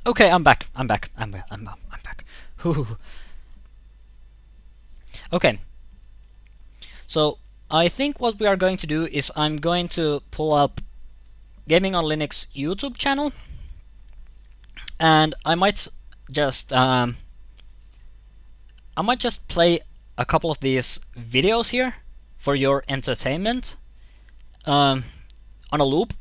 Okay, I'm back. I'm back. I'm back. Whew. Okay, so I think what we are going to do is I'm going to pull up Gaming on Linux YouTube channel, and I might just play a couple of these videos here for your entertainment on a loop.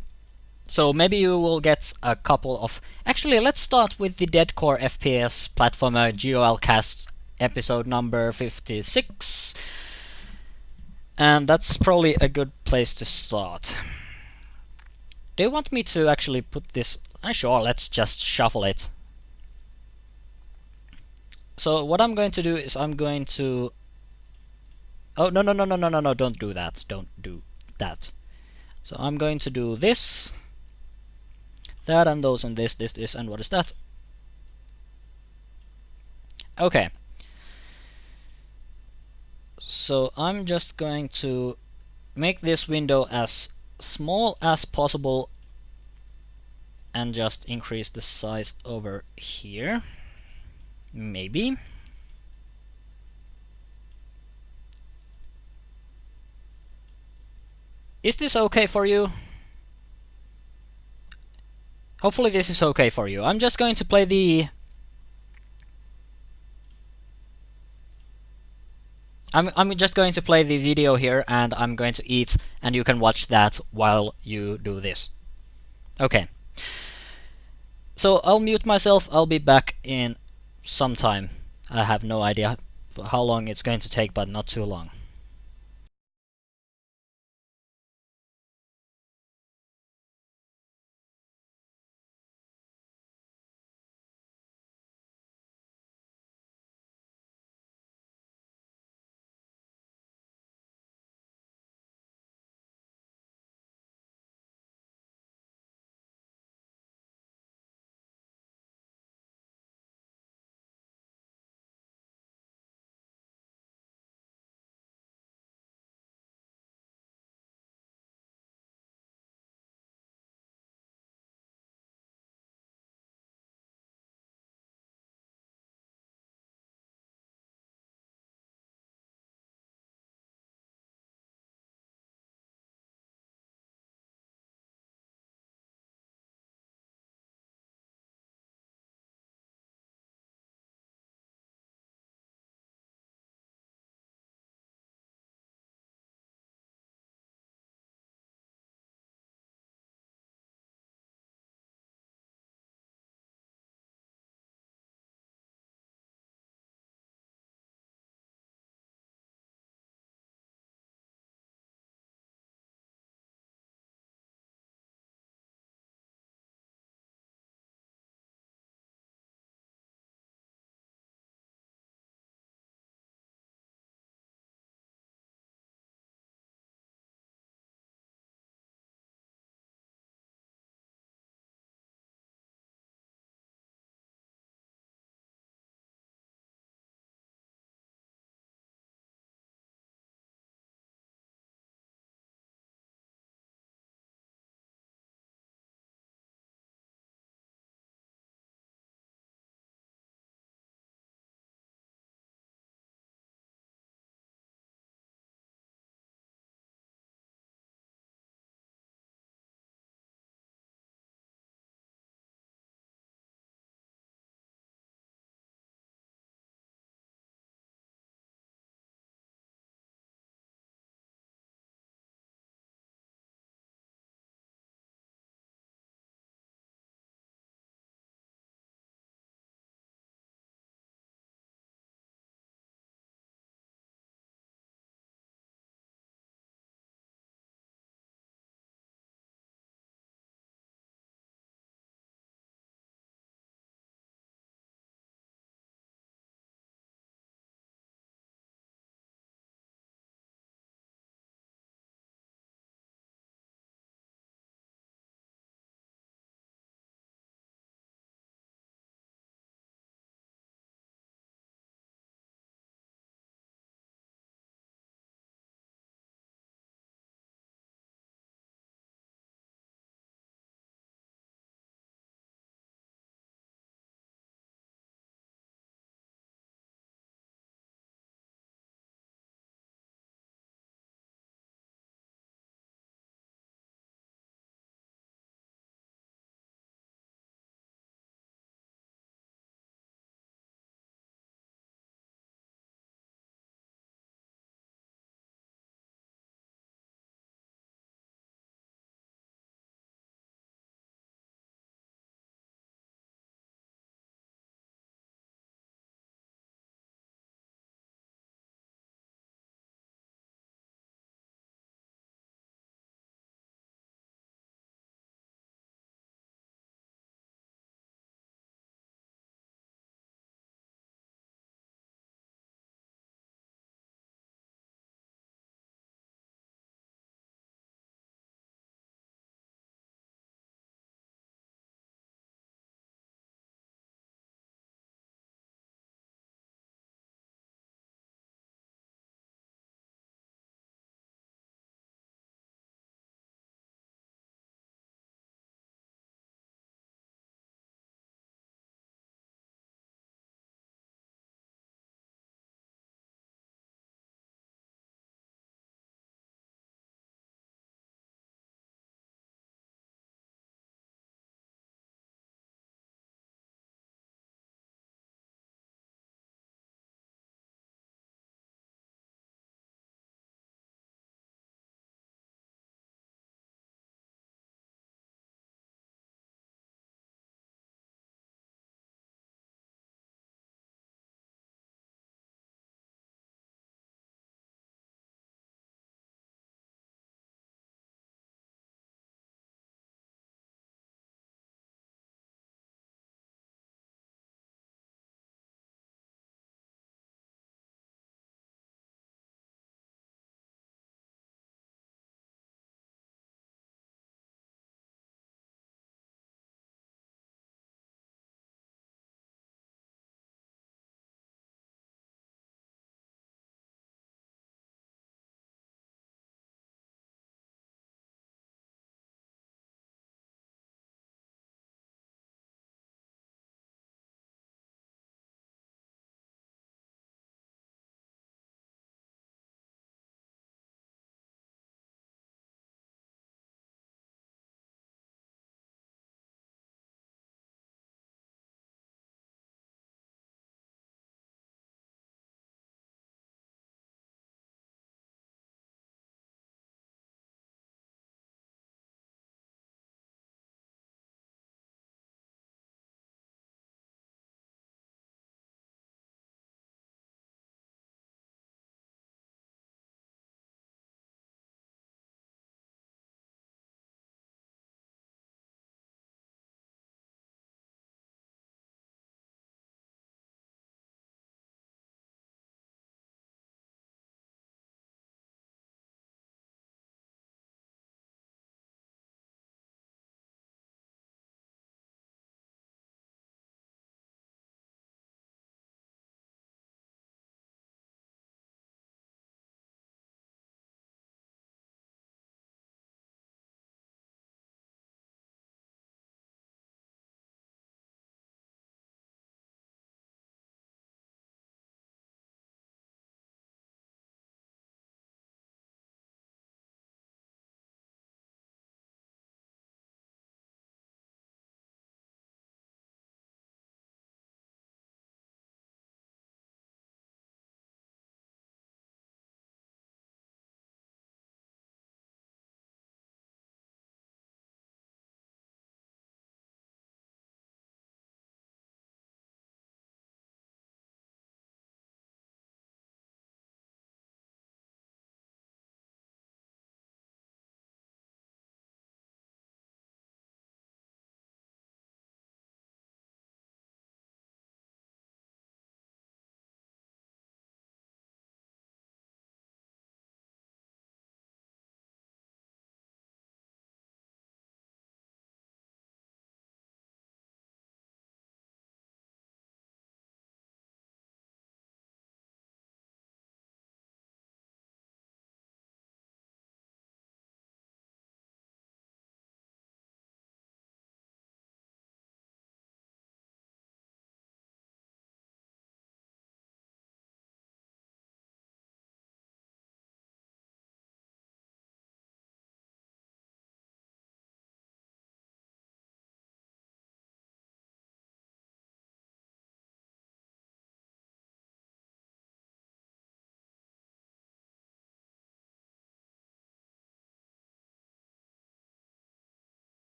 So maybe you will get a couple of. Actually, let's start with the Deadcore FPS platformer GOLcast episode number 56. And that's probably a good place to start. Do you want me to actually put this? Sure, let's just shuffle it. So what I'm going to do is I'm going to. Oh, no, no, no, no, no, no, no, don't do that. Don't do that. So I'm going to do this, that, and those, and this, and what is that? Okay. So I'm just going to make this window as small as possible and just increase the size over here. Maybe. Is this okay for you? Hopefully this is okay for you. I'm just going to play the... I'm just going to play the video here, and I'm going to eat, and you can watch that while you do this. Okay. So I'll mute myself. I'll be back in some time. I have no idea how long it's going to take, but not too long.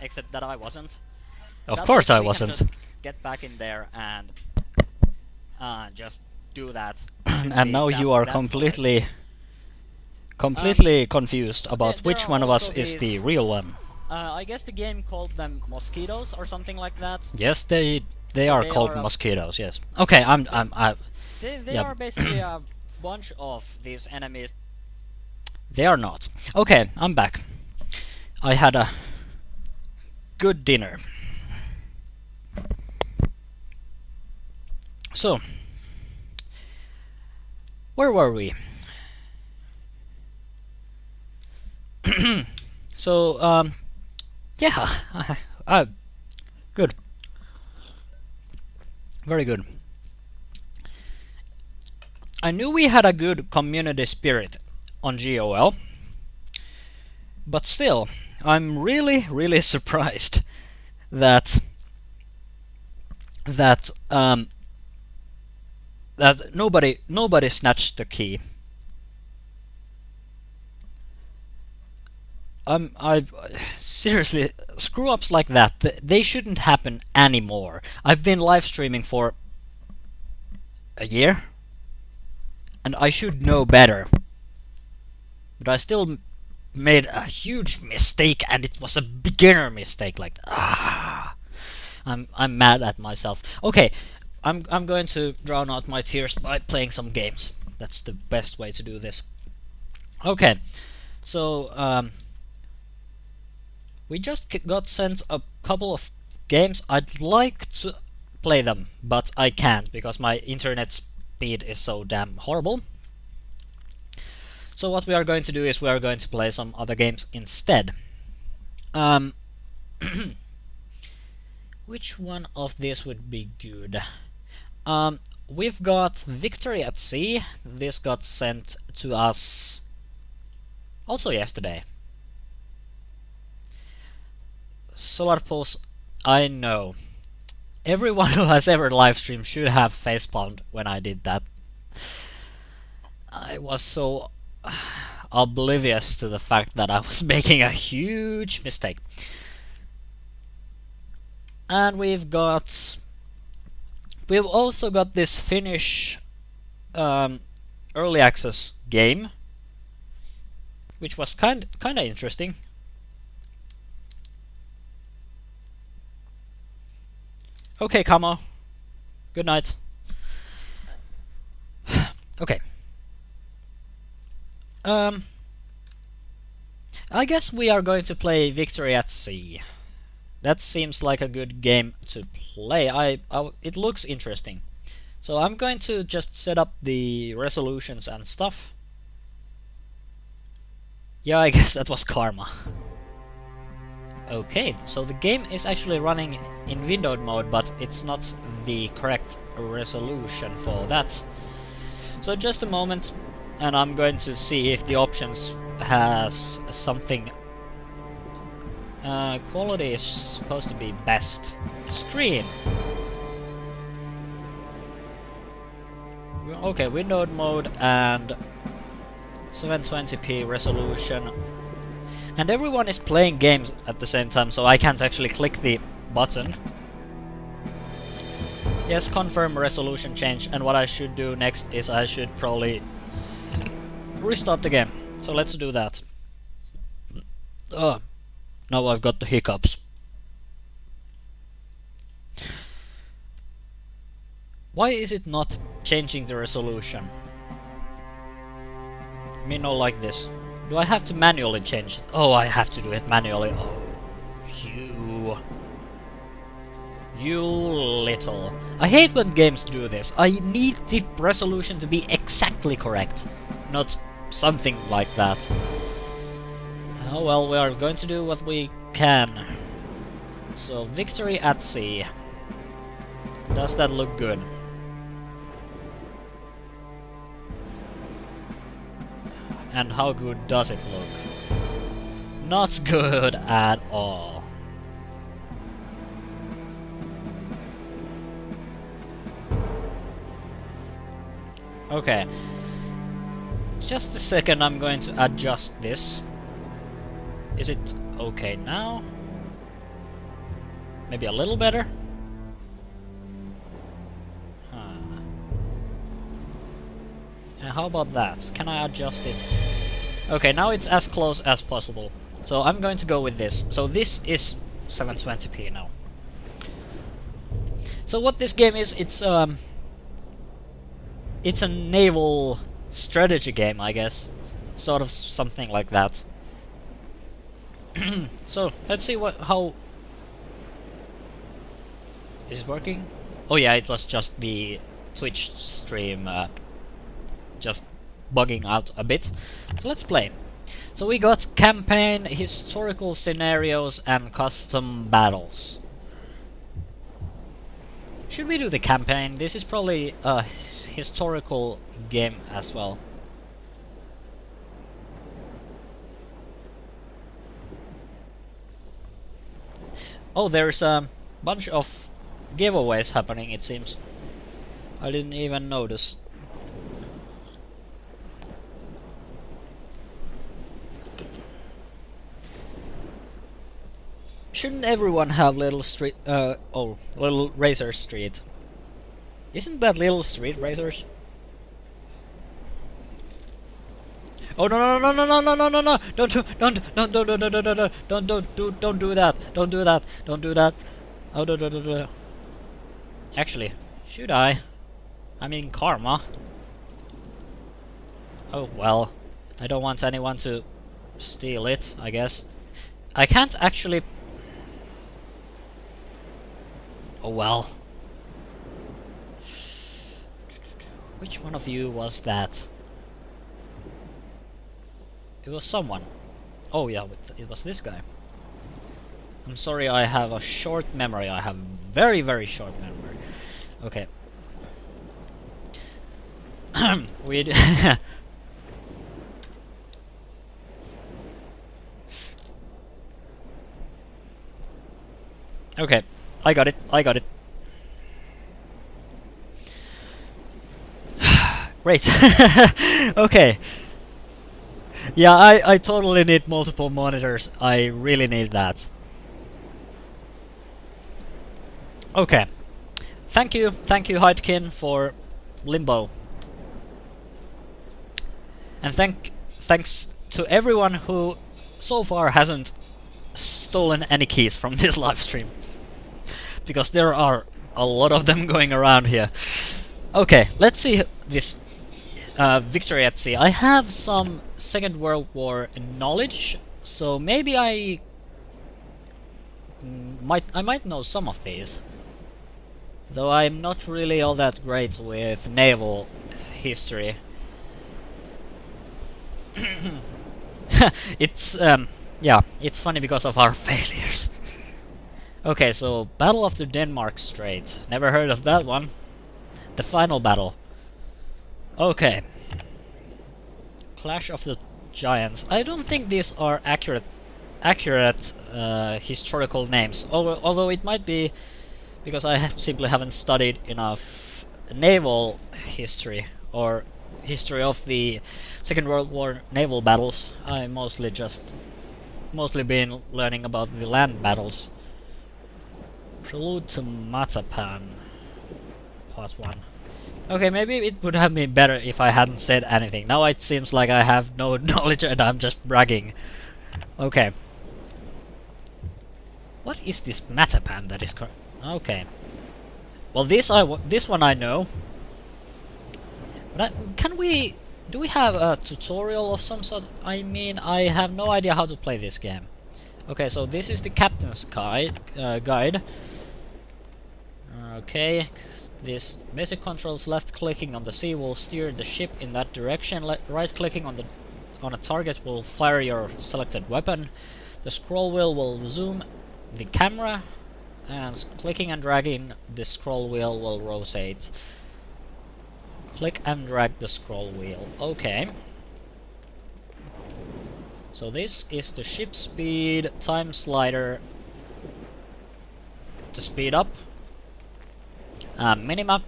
except that I wasn't. Of That course way I we can wasn't. just get back in there and just do that. And now you are completely confused about there which are one of us also is the these, real one. I guess the game called them mosquitoes or something like that. Yes, they So are they called are mosquitoes. Yes. Okay, they yeah. are basically a bunch of these enemies. They are not. Okay, I'm back. I had a good dinner. So, where were we? So, yeah, good. Very good. I knew we had a good community spirit on GOL, but still, I'm really surprised that that nobody snatched the key. I seriously, screw ups like that, they shouldn't happen anymore. I've been live streaming for a year, and I should know better. But I still made a huge mistake, and it was a beginner mistake. Like, I'm mad at myself. Okay, I'm going to drown out my tears by playing some games. That's the best way to do this. Okay, so we just got sent a couple of games. I'd like to play them, but I can't because my internet speed is so damn horrible. So what we are going to do is we are going to play some other games instead. Which one of these would be good? We've got Victory at Sea. This got sent to us also yesterday. Solar Pulse, I know. Everyone who has ever livestreamed should have facepalmed when I did that. I was so oblivious to the fact that I was making a huge mistake. And we've also got this Finnish early access game, which was kind of interesting. Okay, Kamo. Good night. Okay. I guess we are going to play Victory at Sea. That seems like a good game to play. It looks interesting. So I'm going to just set up the resolutions and stuff. Yeah, I guess that was karma. Okay, so the game is actually running in windowed mode, but it's not the correct resolution for that. So just a moment, and I'm going to see if the options has something. Quality is supposed to be best. Screen. Okay, windowed mode and 720p resolution. And everyone is playing games at the same time, so I can't actually click the button. Yes, confirm resolution change, and what I should do next is I should probably restart the game. So let's do that. Now I've got the hiccups. Why is it not changing the resolution? Me not like this. Do I have to manually change it? Oh, I have to do it manually. Oh, you little. I hate when games do this. I need the resolution to be exactly correct, not something like that. Oh well, we are going to do what we can. So, Victory at Sea. Does that look good? And how good does it look? Not good at all. Okay. Just a second, I'm going to adjust this. Is it okay now? Maybe a little better? And how about that? Can I adjust it? Okay, now it's as close as possible. So I'm going to go with this. So this is 720p now. So what this game is, it's a naval strategy game, I guess. Sort of something like that. So let's see how is it working? Oh yeah, it was just the Twitch stream just bugging out a bit. So let's play. So we got campaign, historical scenarios, and custom battles. Should we do the campaign? This is probably a historical game as well. Oh, there's a bunch of giveaways happening, it seems. I didn't even notice. Shouldn't everyone have little street? Little Razor Street. Isn't that Little Street Racers? Oh no no no no no no no no! Don't do that! Don't do that! Don't do that! Oh no. Actually, should I? I mean karma. Oh well, I don't want anyone to steal it, I guess. I can't actually. Oh well. Which one of you was that? It was someone. Oh yeah, it was this guy. I'm sorry, I have a short memory. I have very, very short memory. Okay. We Okay, I got it. Great. Okay. Yeah, I totally need multiple monitors. I really need that. Okay. Thank you, Heidkin, for Limbo. And thanks to everyone who so far hasn't stolen any keys from this live stream. Because there are a lot of them going around here. Okay, let's see this victory at sea. I have some Second World War knowledge, so maybe I might know some of these. Though I'm not really all that great with naval history. It's yeah, it's funny because of our failures. Okay, so Battle of the Denmark Strait. Never heard of that one. The final battle. Okay. Clash of the Giants. I don't think these are accurate historical names. Although it might be because I simply haven't studied enough naval history or history of the Second World War naval battles. I mostly been learning about the land battles. Prelude to Matapan, Part 1. Okay, maybe it would have been better if I hadn't said anything. Now it seems like I have no knowledge and I'm just bragging. Okay. What is this Matapan that is correct? Okay. Well, this one I know. But do we have a tutorial of some sort? I mean, I have no idea how to play this game. Okay, so this is the captain's guide. Okay, this basic controls: left clicking on the sea will steer the ship in that direction. Right clicking on a target will fire your selected weapon. The scroll wheel will zoom the camera, and clicking and dragging the scroll wheel will rotate. Click and drag the scroll wheel. Okay. So this is the ship speed time slider to speed up. Minimap.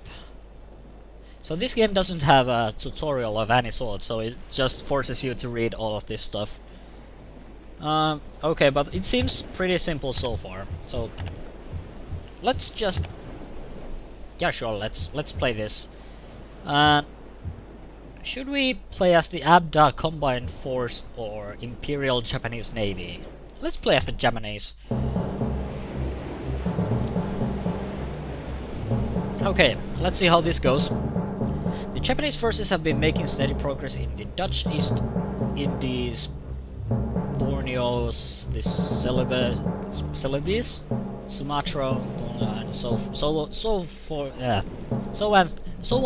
So this game doesn't have a tutorial of any sort, so it just forces you to read all of this stuff. Okay, but it seems pretty simple so far. So let's just... Yeah, sure, let's play this. Should we play as the Abda Combined Force or Imperial Japanese Navy? Let's play as the Japanese. Okay, let's see how this goes. The Japanese forces have been making steady progress in the Dutch East Indies, Borneos, the Celebes, Sumatra, and so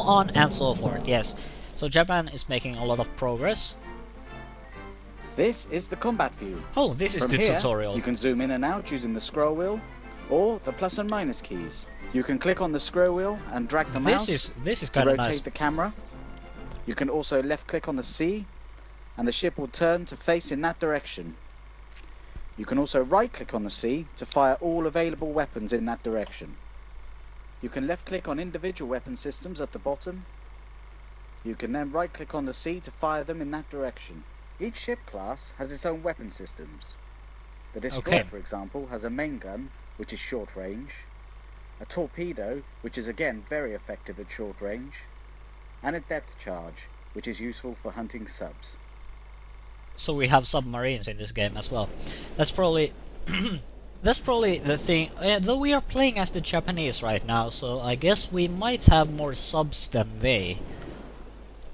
on and so forth. Yes, so Japan is making a lot of progress. This is the combat view. Oh, this is From the here, tutorial. You can zoom in and out using the scroll wheel or the plus and minus keys. You can click on the scroll wheel and drag the mouse This is to kind of rotate nice. the camera. You can also left click on the sea and the ship will turn to face in that direction. You can also right click on the sea to fire all available weapons in that direction. You can left click on individual weapon systems at the bottom. You can then right click on the sea to fire them in that direction. Each ship class has its own weapon systems. The destroyer, for example, has a main gun, which is short range, a torpedo, which is again very effective at short range, and a depth charge, which is useful for hunting subs. So we have submarines in this game as well. That's probably that's probably the thing. Though we are playing as the Japanese right now, so I guess we might have more subs than they.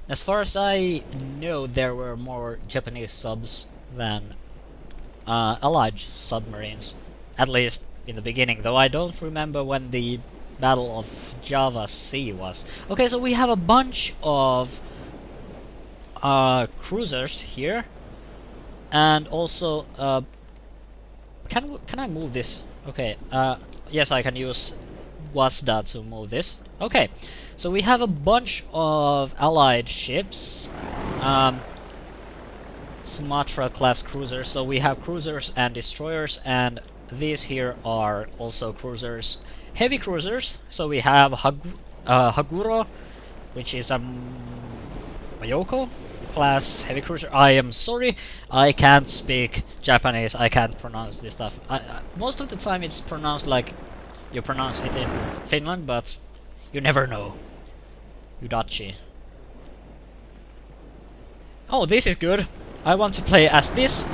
As far as I know, there were more Japanese subs than Allied submarines, at least in the beginning. Though I don't remember when the Battle of Java Sea was. Okay, so we have a bunch of cruisers here. And also, can I move this? Okay, yes, I can use WASDA to move this. Okay, so we have a bunch of allied ships, Sumatra class cruisers. So we have cruisers and destroyers, and these here are also cruisers, heavy cruisers. So we have Haguro, which is a Mayoko class heavy cruiser. I am sorry, I can't speak Japanese. I can't pronounce this stuff. Most of the time it's pronounced like you pronounce it in Finland, but you never know. Udachi. Oh, this is good. I want to play as this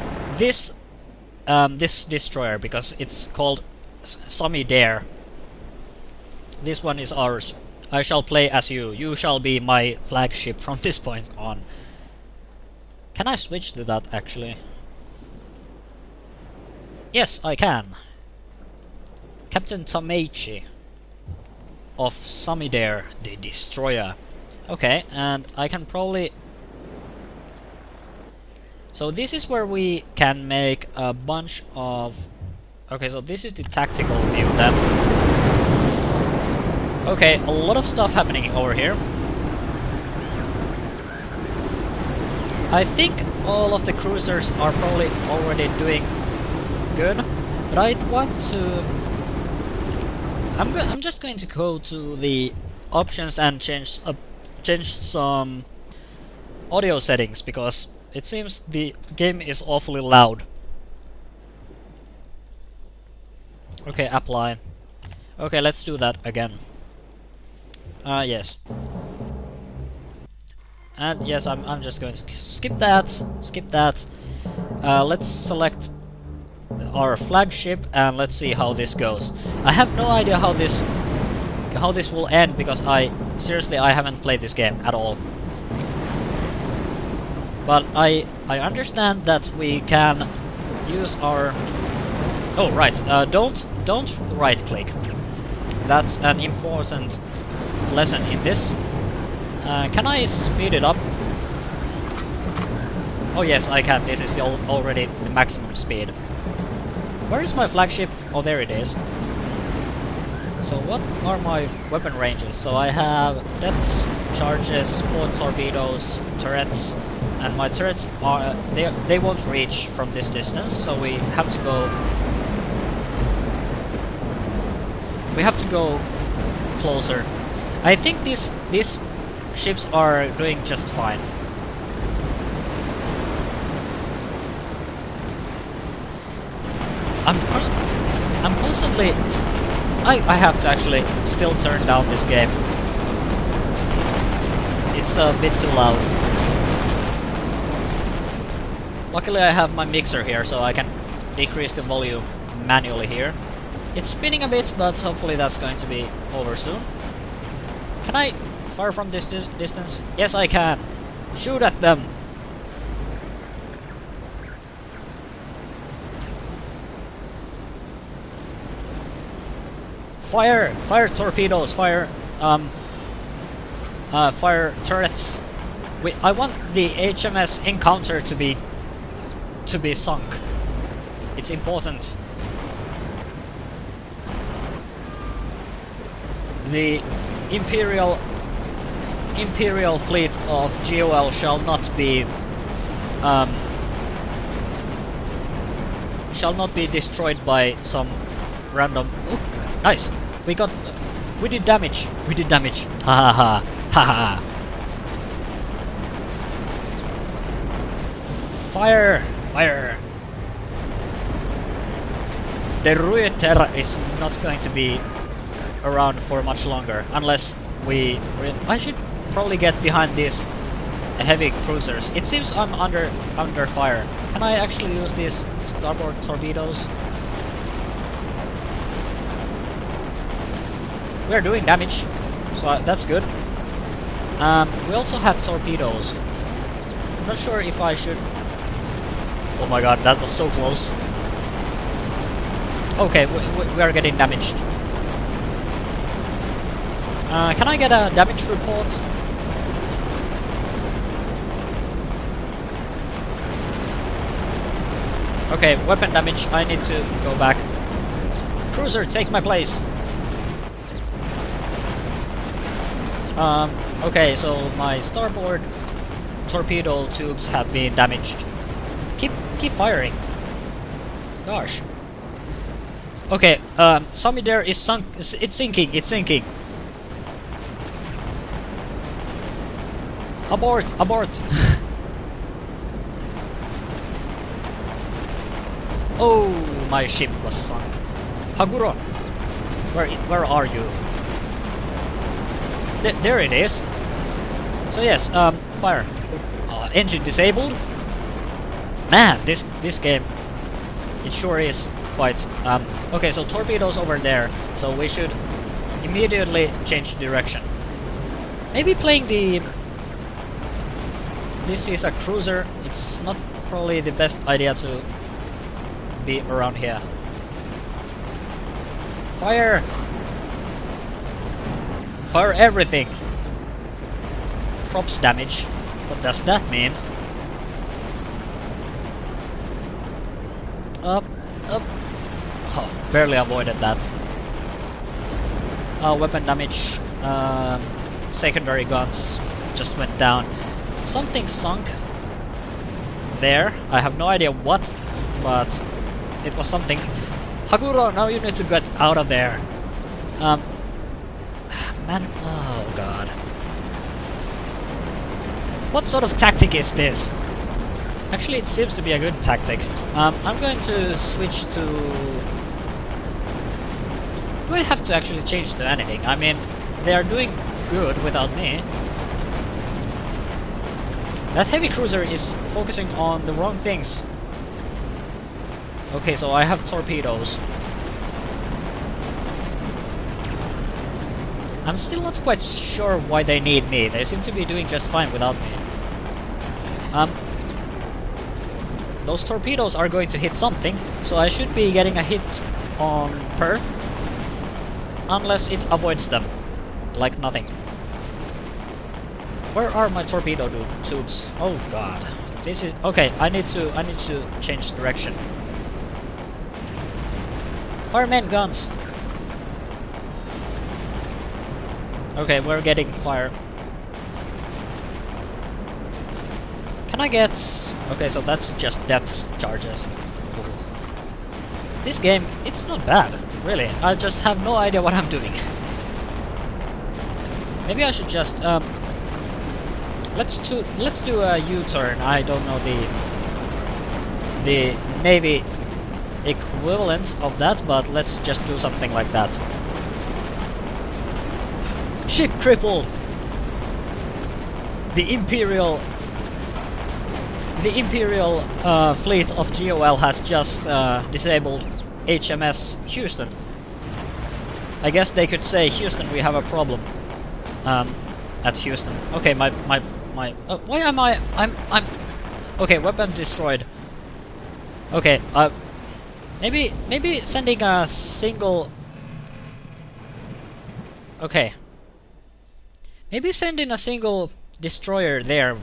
destroyer because it's called Sami Dare. This one is ours. I shall play as you. You shall be my flagship from this point on. Can I switch to that, actually? Yes, I can. Captain Tameichi of Samidare, the Destroyer. Okay, and I can probably... So this is where we can make a bunch of... Okay, so this is the tactical view then. Okay, a lot of stuff happening over here. I think all of the cruisers are probably already doing good, but I want to... I'm just going to go to the options and change some audio settings because it seems the game is awfully loud. Okay, apply. Okay, let's do that again. Yes. And yes, I'm just going to skip that. Let's select our flagship and let's see how this goes. I have no idea how this will end because I haven't played this game at all. But I understand that we can use our... Oh right, don't right click. That's an important lesson in this. Can I speed it up? Oh yes, I can. This is already the maximum speed. Where is my flagship? Oh, there it is. So what are my weapon ranges? So I have depth charges, support torpedoes, turrets, and my turrets are they won't reach from this distance. So we have to go. We have to go closer. I think these ships are doing just fine. I'm constantly... I have to actually still turn down this game. It's a bit too loud. Luckily I have my mixer here, so I can decrease the volume manually here. It's spinning a bit, but hopefully that's going to be over soon. Can I fire from this distance? Yes, I can. Shoot at them. Fire! Fire torpedoes! Fire fire turrets. I want the HMS Encounter to be sunk. It's important. The Imperial fleet of GOL shall not be destroyed by some random. Oh, nice. We did damage. We did damage. Ha ha ha ha ha. Fire! Fire! The Ruiter is not going to be around for much longer, unless I should probably get behind these heavy cruisers. It seems I'm under fire. Can I actually use these starboard torpedoes? We're doing damage, so that's good. We also have torpedoes. I'm not sure if I should. Oh my god, that was so close. Okay, we are getting damaged. Can I get a damage report? Okay, weapon damage. I need to go back. Cruiser, take my place. Okay, so my starboard torpedo tubes have been damaged. Keep firing. Gosh. Okay, Samidair is sunk. It's sinking. It's sinking. Abort! Abort! Oh, my ship was sunk. Haguro, where are you? There it is. So yes, fire. Engine disabled. Man, this game, it sure is quite. Okay, so torpedoes over there. So we should immediately change direction. Maybe playing the. This is a cruiser. It's not probably the best idea to be around here. Fire! Fire everything! Props damage. What does that mean? Up. Oh, barely avoided that. Weapon damage. Secondary guns just went down. Something sunk there. I have no idea what, but it was something. Haguro, now you need to get out of there. Man, oh god. What sort of tactic is this? Actually, it seems to be a good tactic. I'm going to switch to. Do I have to actually change to anything? I mean, they are doing good without me. That heavy cruiser is focusing on the wrong things. Okay, so I have torpedoes. I'm still not quite sure why they need me. They seem to be doing just fine without me. Those torpedoes are going to hit something, so I should be getting a hit on Perth. Unless it avoids them. Like nothing. Where are my torpedo tubes? Oh god. This is okay, I need to change direction. Fireman guns. Okay, we're getting fire. Can I get... Okay, so that's just depth charges. Ooh. This game, it's not bad, really. I just have no idea what I'm doing. Maybe I should just let's do a U-turn. I don't know the Navy equivalent of that, but let's just do something like that. Ship crippled! The Imperial fleet of GOL has just disabled HMS Houston. I guess they could say, Houston, we have a problem. At Houston. Okay, my why am I'm okay, weapon destroyed. Okay, maybe sending a single. Okay. Maybe sending a single destroyer there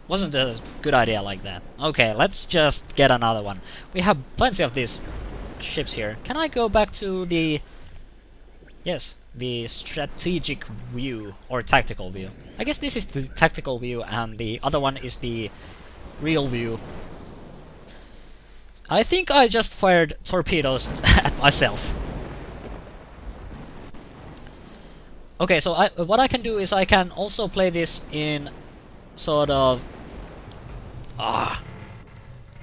wasn't a good idea like that. Okay, let's just get another one. We have plenty of these ships here. Can I go back to the... Yes, the strategic view, or tactical view. I guess this is the tactical view and the other one is the real view. I think I just fired torpedoes at myself. Okay, so what I can do is I can also play this in sort of...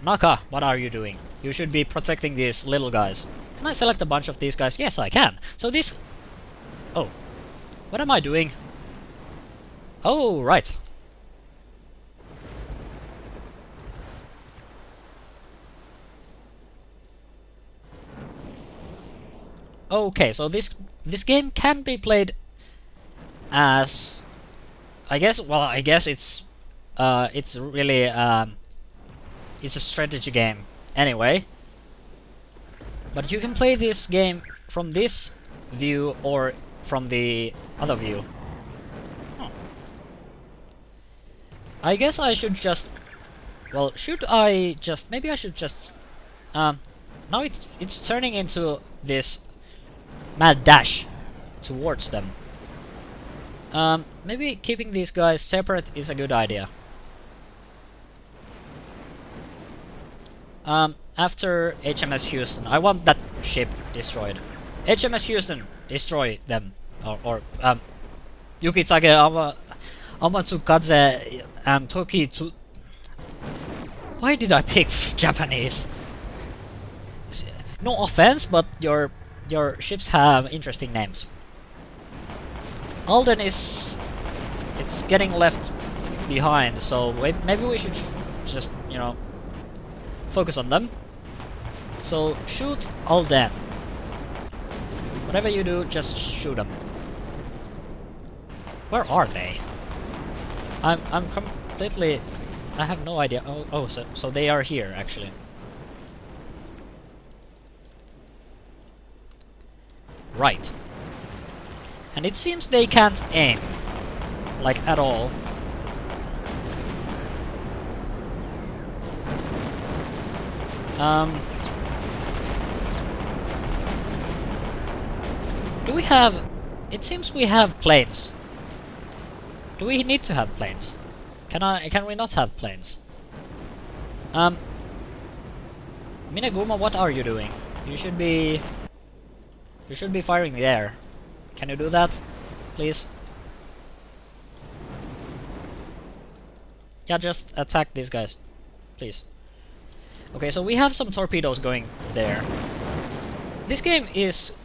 Naka, what are you doing? You should be protecting these little guys. Can I select a bunch of these guys? Yes, I can. So this... Oh. What am I doing? Oh, right. Okay, so this game can be played as... I guess it's really it's a strategy game anyway. But you can play this game from this view or from the other view. Oh. I guess I should just... Well, should I just... Maybe I should just... now it's turning into this mad dash towards them. Maybe keeping these guys separate is a good idea. After HMS Houston, I want that ship destroyed. HMS Houston, destroy them. Or Yukitsage Amatsukadze and Toki to... Why did I pick Japanese? No offense, but your ships have interesting names. Alden is... It's getting left behind, so maybe we should just, you know, focus on them. So shoot Alden. Whatever you do, just shoot them. Where are they? I'm completely... I have no idea. Oh, so they are here, actually. Right. And it seems they can't aim. Like, at all. Do we have... It seems we have planes. Do we need to have planes? Can we not have planes? Minaguma, what are you doing? You should be firing the air. Can you do that, please? Yeah, just attack these guys, please. Okay, so we have some torpedoes going there. This game is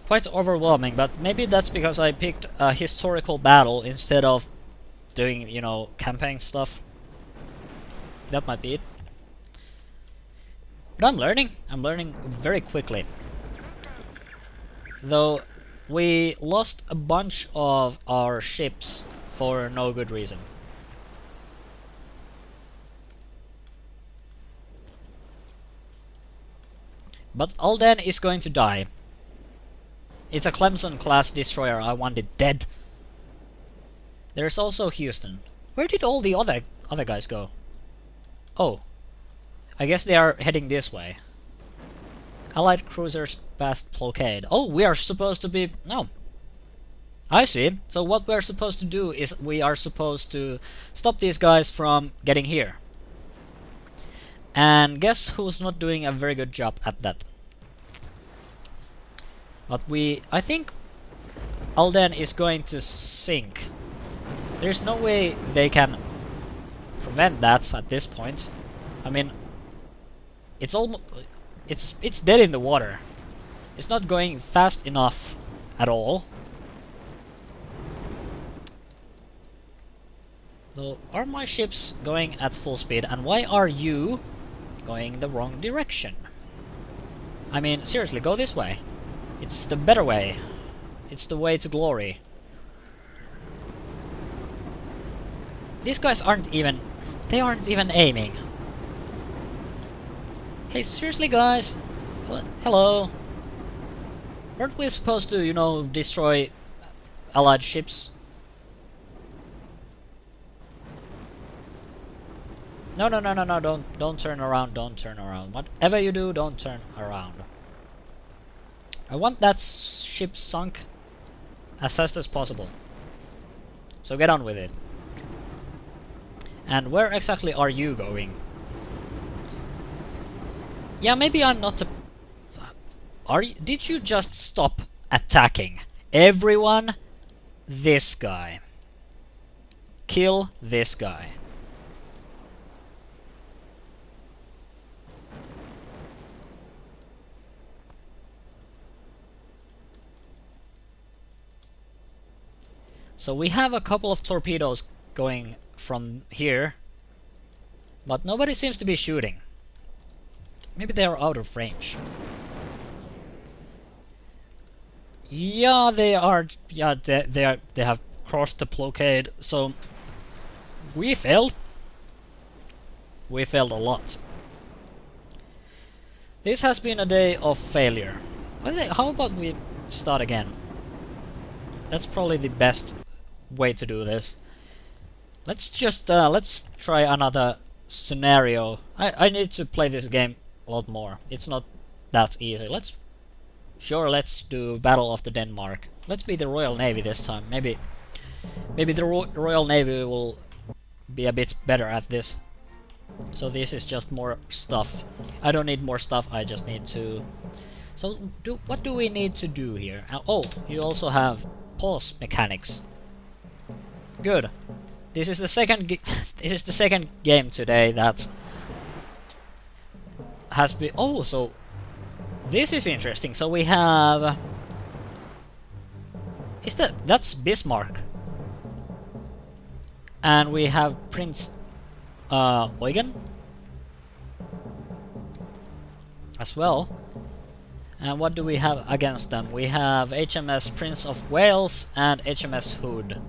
quite overwhelming, but maybe that's because I picked a historical battle instead of doing, you know, campaign stuff. That might be it. But I'm learning very quickly. Though we lost a bunch of our ships for no good reason. But Alden is going to die. It's a Clemson class destroyer. I want it dead. There's also Houston. Where did all the other guys go? Oh. I guess they are heading this way. Allied cruisers past blockade. Oh, we are supposed to be... No. I see. So what we're supposed to do is we are supposed to stop these guys from getting here. And guess who's not doing a very good job at that? But I think Alden is going to sink. There's no way they can prevent that at this point. I mean, it's almost... It's dead in the water. It's not going fast enough at all. So, are my ships going at full speed, and why are you going the wrong direction? I mean, seriously, go this way. It's the better way. It's the way to glory. These guys aren't even... They aren't even aiming. Hey, seriously, guys? Hello? Aren't we supposed to, you know, destroy allied ships? No, no, no, no, no, don't turn around, don't turn around. Whatever you do, don't turn around. I want that ship sunk as fast as possible. So get on with it. And where exactly are you going? Yeah, maybe I'm not a... Did you just stop attacking? Everyone, this guy. Kill this guy. So we have a couple of torpedoes going from here, but nobody seems to be shooting. Maybe they are out of range. Yeah, they are. Yeah, they have crossed the blockade. So we failed. We failed a lot. This has been a day of failure. How about we start again? That's probably the best way to do this. Let's just let's try another scenario. I need to play this game a lot more. It's not that easy. Let's do Battle of the Denmark. Let's be the Royal Navy this time. Maybe the Royal Navy will be a bit better at this. So this is just more stuff. I don't need more stuff. I just need to. So what do we need to do here? Oh, you also have pause mechanics. Good. This is the second game today that has been. Oh, so this is interesting. So we have. That's Bismarck, and we have Prince Eugen as well. And what do we have against them? We have HMS Prince of Wales and HMS Hood.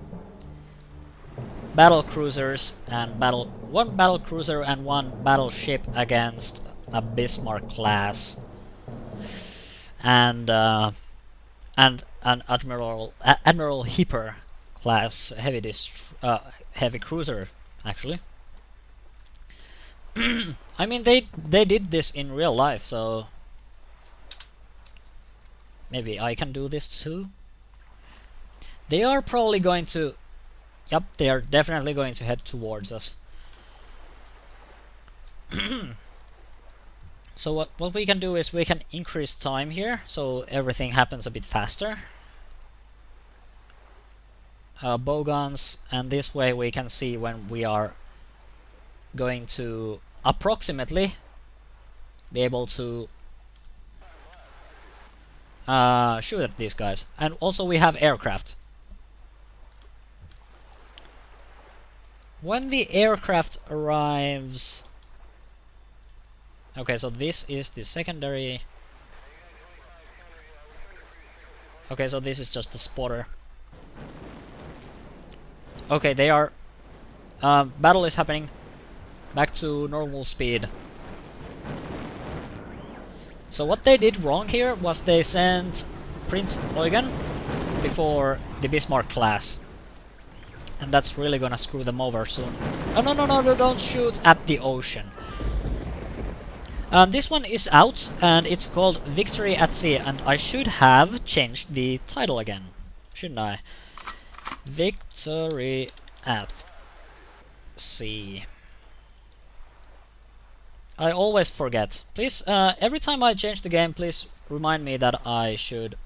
Battle cruisers and one battle cruiser and one battleship against a Bismarck class and an Admiral Hipper class heavy cruiser actually. I mean they did this in real life, so maybe I can do this too. They are probably going to. Yep, they are definitely going to head towards us. So what we can do is we can increase time here, so everything happens a bit faster. Bow guns, and this way we can see when we are going to approximately be able to shoot at these guys. And also we have aircraft. When the aircraft arrives... Okay, so this is the secondary... Okay, so this is just the spotter. Okay, they are... battle is happening. Back to normal speed. So what they did wrong here was they sent Prince Eugen before the Bismarck class. And that's really gonna screw them over soon. Oh, no, don't shoot at the ocean. This one is out, and it's called Victory at Sea, and I should have changed the title again, shouldn't I? Victory at Sea. I always forget. Please, every time I change the game, please remind me that I should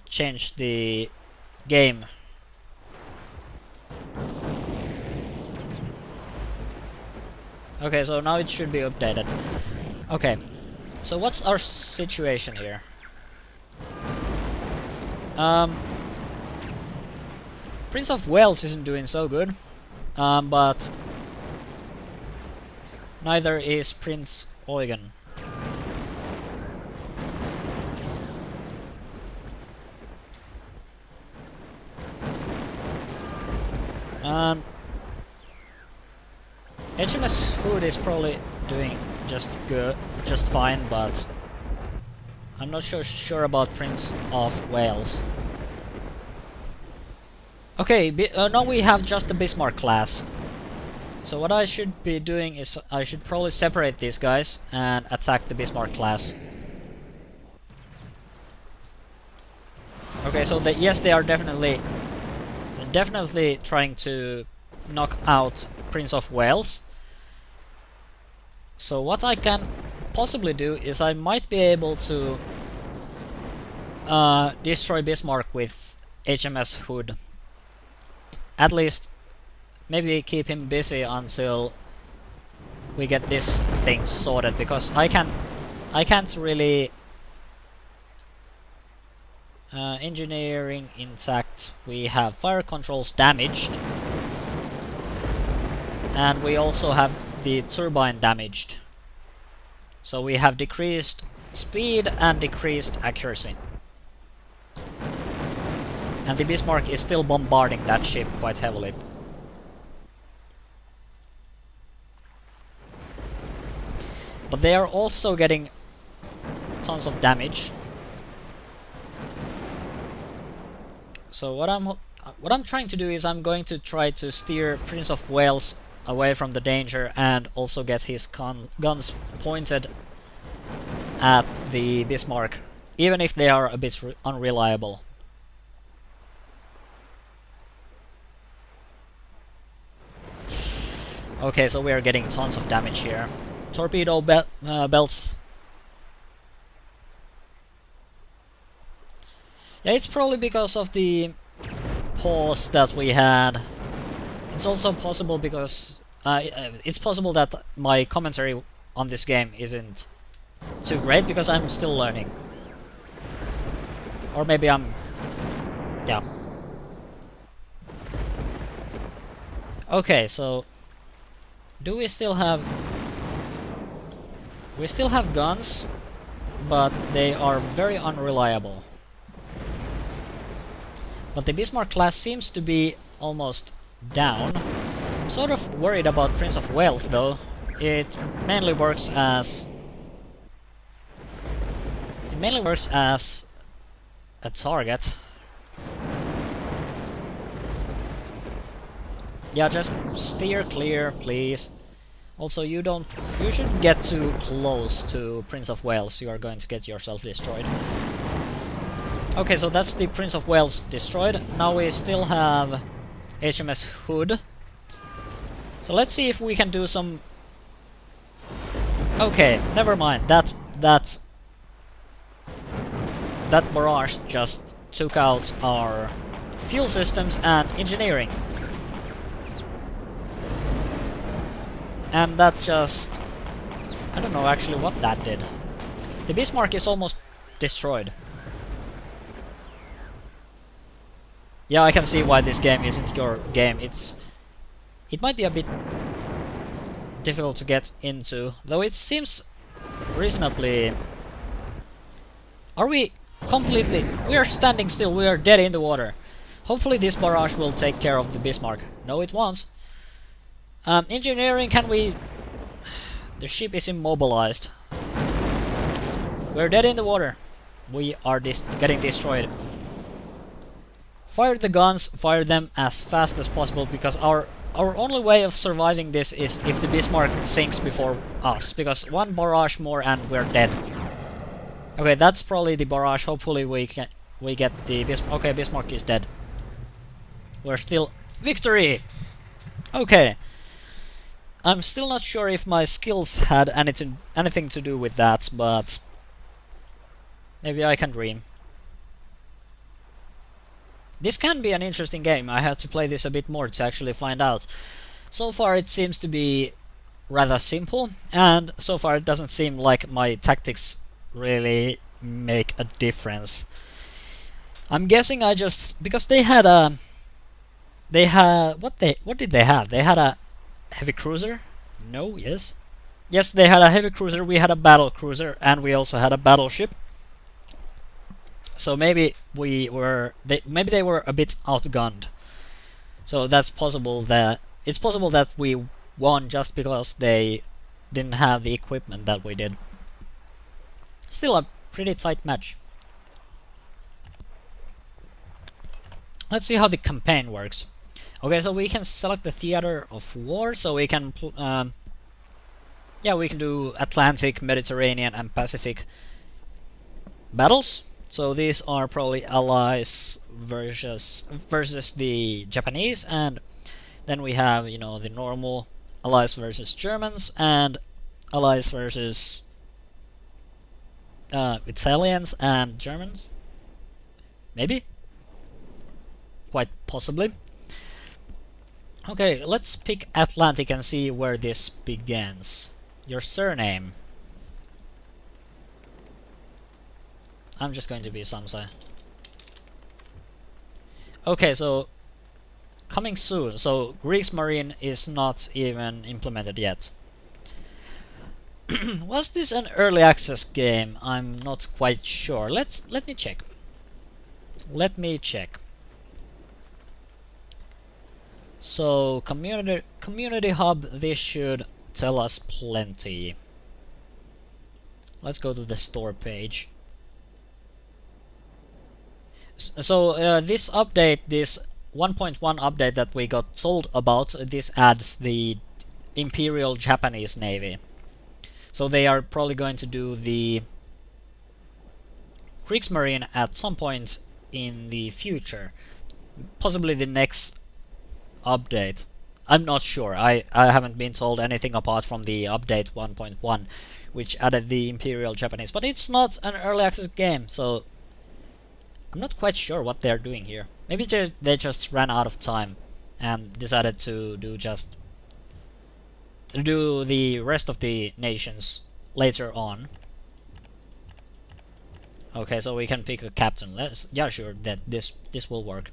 change the game. Okay, so now it should be updated. Okay, so what's our situation here? Prince of Wales isn't doing so good, but neither is Prince Eugen. HMS Hood is probably doing just fine, but I'm not sure about Prince of Wales. Okay, now we have just the Bismarck class. So what I should be doing is I should probably separate these guys and attack the Bismarck class. Okay, so yes, they are definitely trying to knock out Prince of Wales. So what I can possibly do is I might be able to destroy Bismarck with HMS Hood. At least maybe keep him busy until we get this thing sorted, because I can't really engineering intact. We have fire controls damaged, and we also have the turbine damaged. So we have decreased speed and decreased accuracy. And the Bismarck is still bombarding that ship quite heavily. But they are also getting tons of damage. So what I'm trying to do is I'm going to try to steer Prince of Wales away from the danger and also get his guns pointed at the Bismarck, even if they are a bit unreliable. Okay, so we are getting tons of damage here. Torpedo belts. Yeah, it's probably because of the pause that we had. It's also possible because it's possible that my commentary on this game isn't too great because I'm still learning. Or maybe yeah. Okay, so do we still have... We still have guns, but they are very unreliable. But the Bismarck class seems to be almost down. I'm sort of worried about Prince of Wales though. It mainly works as... a target. Yeah, just steer clear, please. Also, you shouldn't get too close to Prince of Wales. You are going to get yourself destroyed. Okay, so that's the Prince of Wales destroyed. Now we still have HMS Hood. So let's see if we can do some... Okay, never mind. That barrage just took out our fuel systems and engineering. And that just... I don't know actually what that did. The Bismarck is almost destroyed. Yeah, I can see why this game isn't your game. It might be a bit difficult to get into, though it seems reasonably... Are we completely... We are standing still, we are dead in the water. Hopefully this barrage will take care of the Bismarck. No, it won't. Engineering, can we... The ship is immobilized. We're dead in the water. We are getting destroyed. Fire the guns, fire them as fast as possible, because our only way of surviving this is if the Bismarck sinks before us, because one barrage more and we're dead. Okay, that's probably the barrage. Hopefully we get the Bismarck. Okay, Bismarck is dead. We're still... Victory! Okay. I'm still not sure if my skills had anything to do with that, but maybe I can dream. This can be an interesting game. I have to play this a bit more to actually find out. So far it seems to be rather simple, and so far it doesn't seem like my tactics really make a difference. I'm guessing I just... Because they had a They had what did they have? They had a heavy cruiser? No, yes. Yes, they had a heavy cruiser, we had a battle cruiser, and we also had a battleship. So maybe maybe they were a bit outgunned. So that's possible that it's possible that we won just because they didn't have the equipment that we did. Still a pretty tight match. Let's see how the campaign works. Okay, so we can select the theater of war, so we can yeah, we can do Atlantic, Mediterranean, and Pacific battles. So these are probably allies versus the Japanese, and then we have, you know, the normal allies versus Germans and allies versus Italians and Germans. Maybe? Quite possibly. Okay, let's pick Atlantic and see where this begins. Your surname. I'm just going to be Samsai. Okay, so coming soon. So Greeks Marine is not even implemented yet. Was this an early access game? I'm not quite sure. Let me check. Let me check. So community hub, this should tell us plenty. Let's go to the store page. So this update, this 1.1 update that we got told about, this adds the Imperial Japanese Navy. So they are probably going to do the Kriegsmarine at some point in the future. Possibly the next update. I'm not sure. I haven't been told anything apart from the update 1.1, which added the Imperial Japanese. But it's not an early access game, so I'm not quite sure what they're doing here. Maybe they just ran out of time and decided to do the rest of the nations later on. Okay, so we can pick a captain. Yeah, sure, that this will work.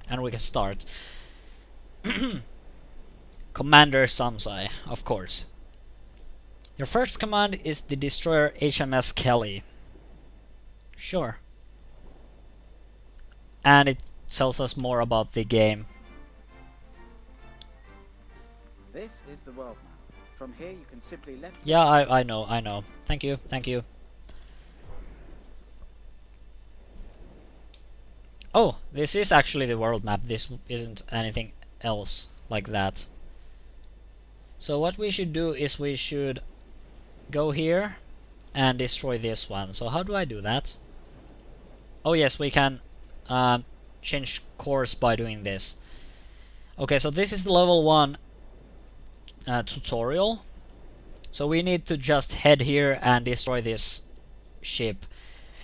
And we can start. Commander Samsai, of course. Your first command is the destroyer HMS Kelly. Sure. And it tells us more about the game. This is the world map. From here you can simply left. Yeah, I know. Thank you. Oh, this is actually the world map. This isn't anything else like that. So what we should do is we should go here and destroy this one. So how do I do that? Oh yes, we can change course by doing this. Okay, so this is the level 1 tutorial. So we need to just head here and destroy this ship.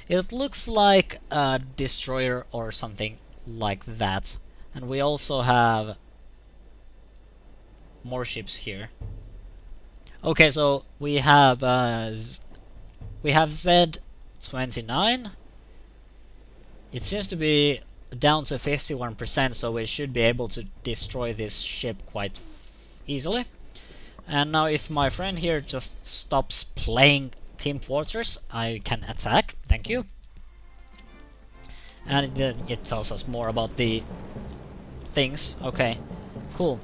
It looks like a destroyer or something like that. And we also have more ships here. Okay, so we have Z29. It seems to be down to 51%, so we should be able to destroy this ship quite easily. And now if my friend here just stops playing Team Fortress, I can attack. Thank you. And then it tells us more about the things. Okay, cool.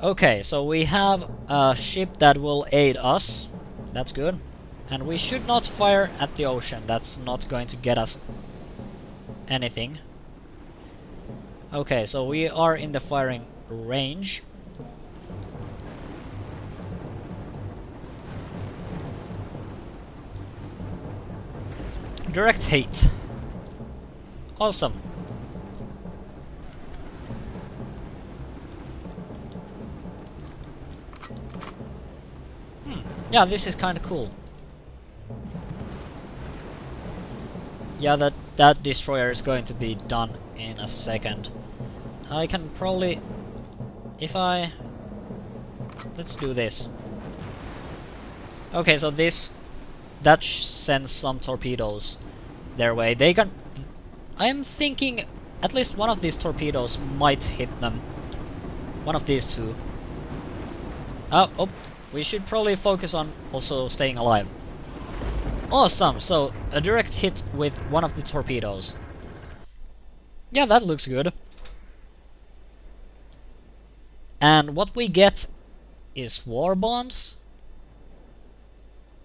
Okay, so we have a ship that will aid us. That's good. And we should not fire at the ocean. That's not going to get us anything. Okay, so we are in the firing range. Direct hit. Awesome. Yeah, this is kind of cool. Yeah, that destroyer is going to be done in a second. I can probably, if I, let's do this. Okay, so that sends some torpedoes their way. They can, I'm thinking at least one of these torpedoes might hit them. One of these two. Oh, we should probably focus on also staying alive. Awesome, so a direct hit with one of the torpedoes. Yeah, that looks good. And what we get is war bonds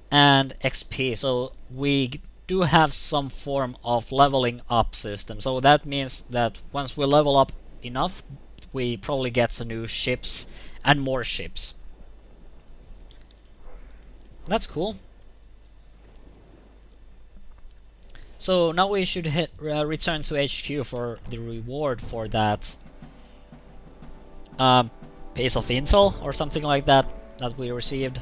and XP, so we do have some form of leveling up system. So that means that once we level up enough, we probably get some new ships and more ships. That's cool. So now we should return to HQ for the reward for that piece of intel or something like that that we received.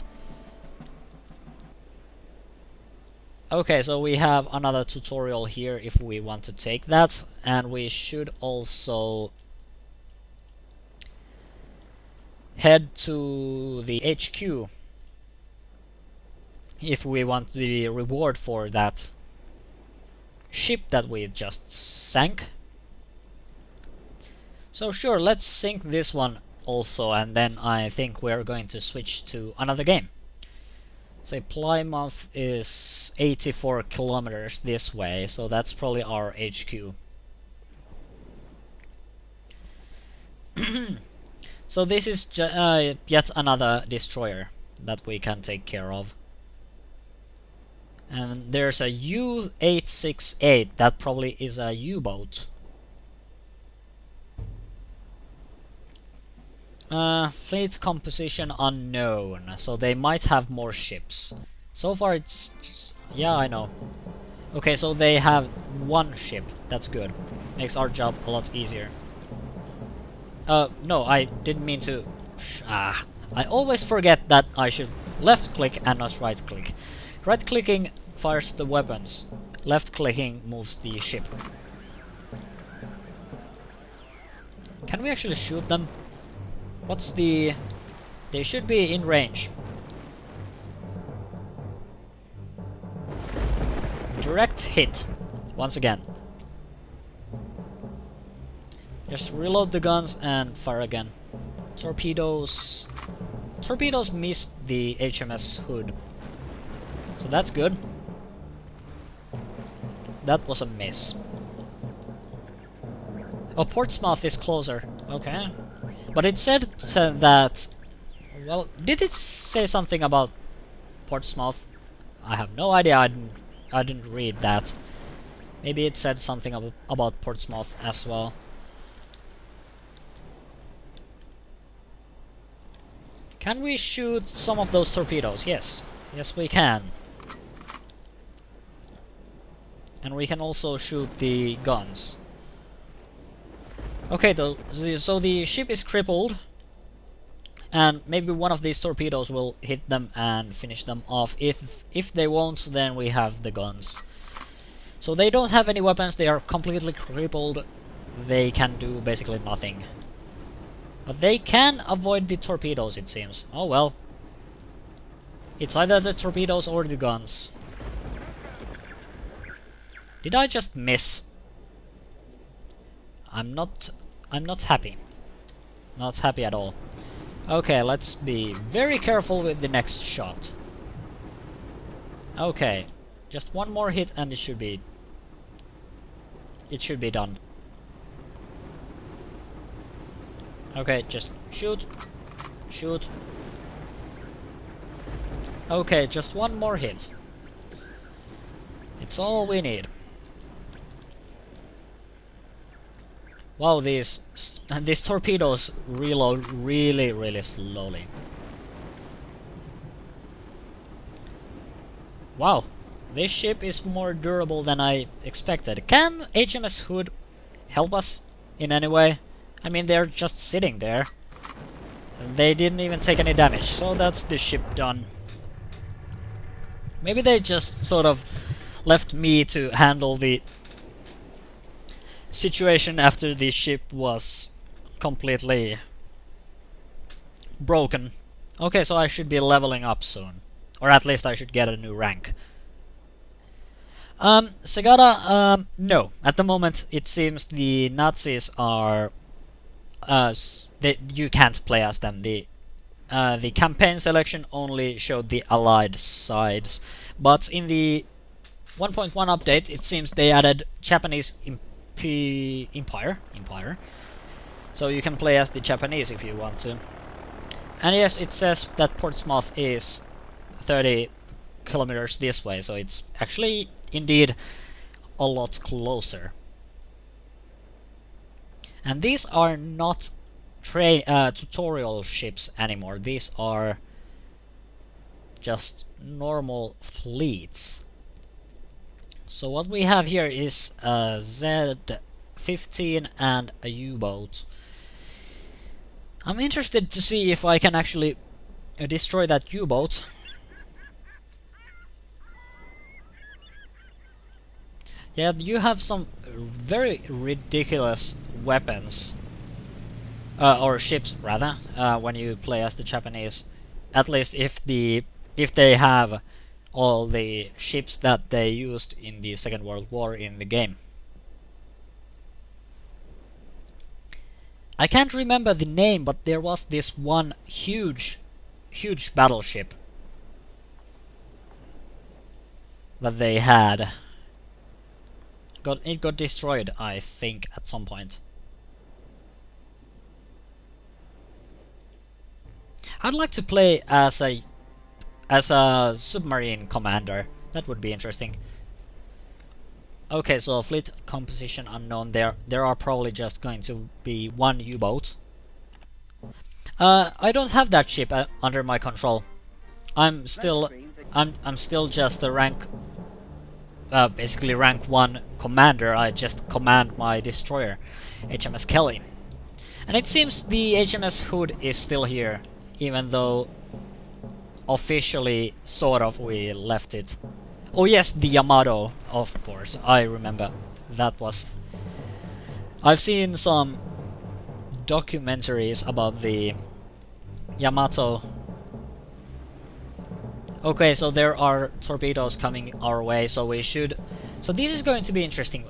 Okay, so we have another tutorial here if we want to take that, and we should also head to the HQ if we want the reward for that ship that we just sank. So sure, let's sink this one also, and then I think we're going to switch to another game. So Plymouth is 84 kilometers this way, so that's probably our HQ. So this is yet another destroyer that we can take care of. And there's a U-868, that probably is a U-boat. Fleet composition unknown, so they might have more ships. So far it's... yeah, I know. Okay, so they have one ship, that's good. Makes our job a lot easier. No, I didn't mean to... I always forget that I should left click and not right click. Right clicking fires the weapons, left clicking moves the ship. Can we actually shoot them? What's the... they should be in range. Direct hit. Once again. Just reload the guns and fire again. Torpedoes... torpedoes missed the HMS Hood. So that's good. That was a miss. Oh, Portsmouth is closer. Okay. But it said that... well, did it say something about Portsmouth? I have no idea, I didn't read that. Maybe it said something about Portsmouth as well. Can we shoot some of those torpedoes? Yes. Yes, we can. And we can also shoot the guns. Okay, so the ship is crippled, and maybe one of these torpedoes will hit them and finish them off. If they won't, then we have the guns. So they don't have any weapons, they are completely crippled, they can do basically nothing. But they can avoid the torpedoes, it seems. Oh well. It's either the torpedoes or the guns. Did I just miss? I'm not happy. Not happy at all. Okay, let's be very careful with the next shot. Okay, just one more hit and it should be done. Okay, just shoot. Shoot. Okay, just one more hit. It's all we need. Wow, these torpedoes reload really slowly. Wow, this ship is more durable than I expected. Can HMS Hood help us in any way? I mean, they're just sitting there. They didn't even take any damage, so that's the ship done. Maybe they just sort of left me to handle the situation after the ship was completely broken. Okay, so I should be leveling up soon. Or at least I should get a new rank. Segata, no. At the moment, it seems the Nazis are you can't play as them. The campaign selection only showed the allied sides, but in the 1.1 update, it seems they added Japanese Empire, so you can play as the Japanese if you want to. And yes, it says that Portsmouth is 30 kilometers this way, so it's actually indeed a lot closer. And these are not tutorial ships anymore. These are just normal fleets. So what we have here is a Z-15 and a U-boat. I'm interested to see if I can actually destroy that U-boat. Yeah, you have some very ridiculous weapons. Or ships, rather, when you play as the Japanese. At least if they have all the ships that they used in the Second World War in the game. I can't remember the name, but there was this one huge battleship that they had. It got destroyed, I think, at some point. I'd like to play as a submarine commander. That would be interesting. Okay, so fleet composition unknown. There are probably just going to be one U-boat. I don't have that ship under my control. I'm still just a rank, basically rank 1 commander. I just command my destroyer, HMS Kelly. And it seems the HMS Hood is still here, even though officially, sort of, we left it. Oh yes, the Yamato, of course, I remember. That was... I've seen some documentaries about the Yamato. Okay, so there are torpedoes coming our way, so we should... So this is going to be interesting.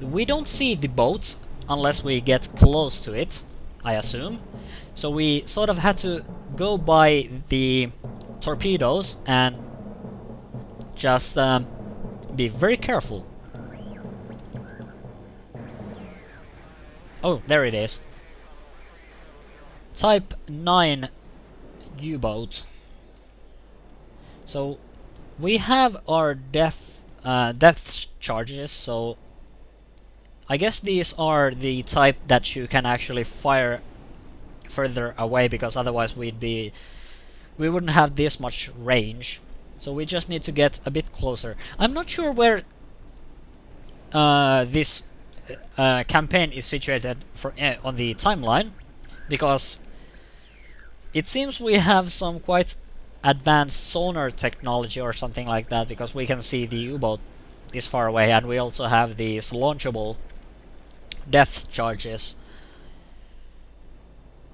We don't see the boat unless we get close to it, I assume. So we sort of had to go by the torpedoes and just be very careful. Oh, there it is. Type 9 U-boat. So we have our depth charges, so I guess these are the type that you can actually fire further away, because otherwise we wouldn't have this much range. So we just need to get a bit closer. I'm not sure where this campaign is situated on the timeline, because it seems we have some quite advanced sonar technology or something like that, because we can see the U-boat this far away, and we also have these launchable depth charges.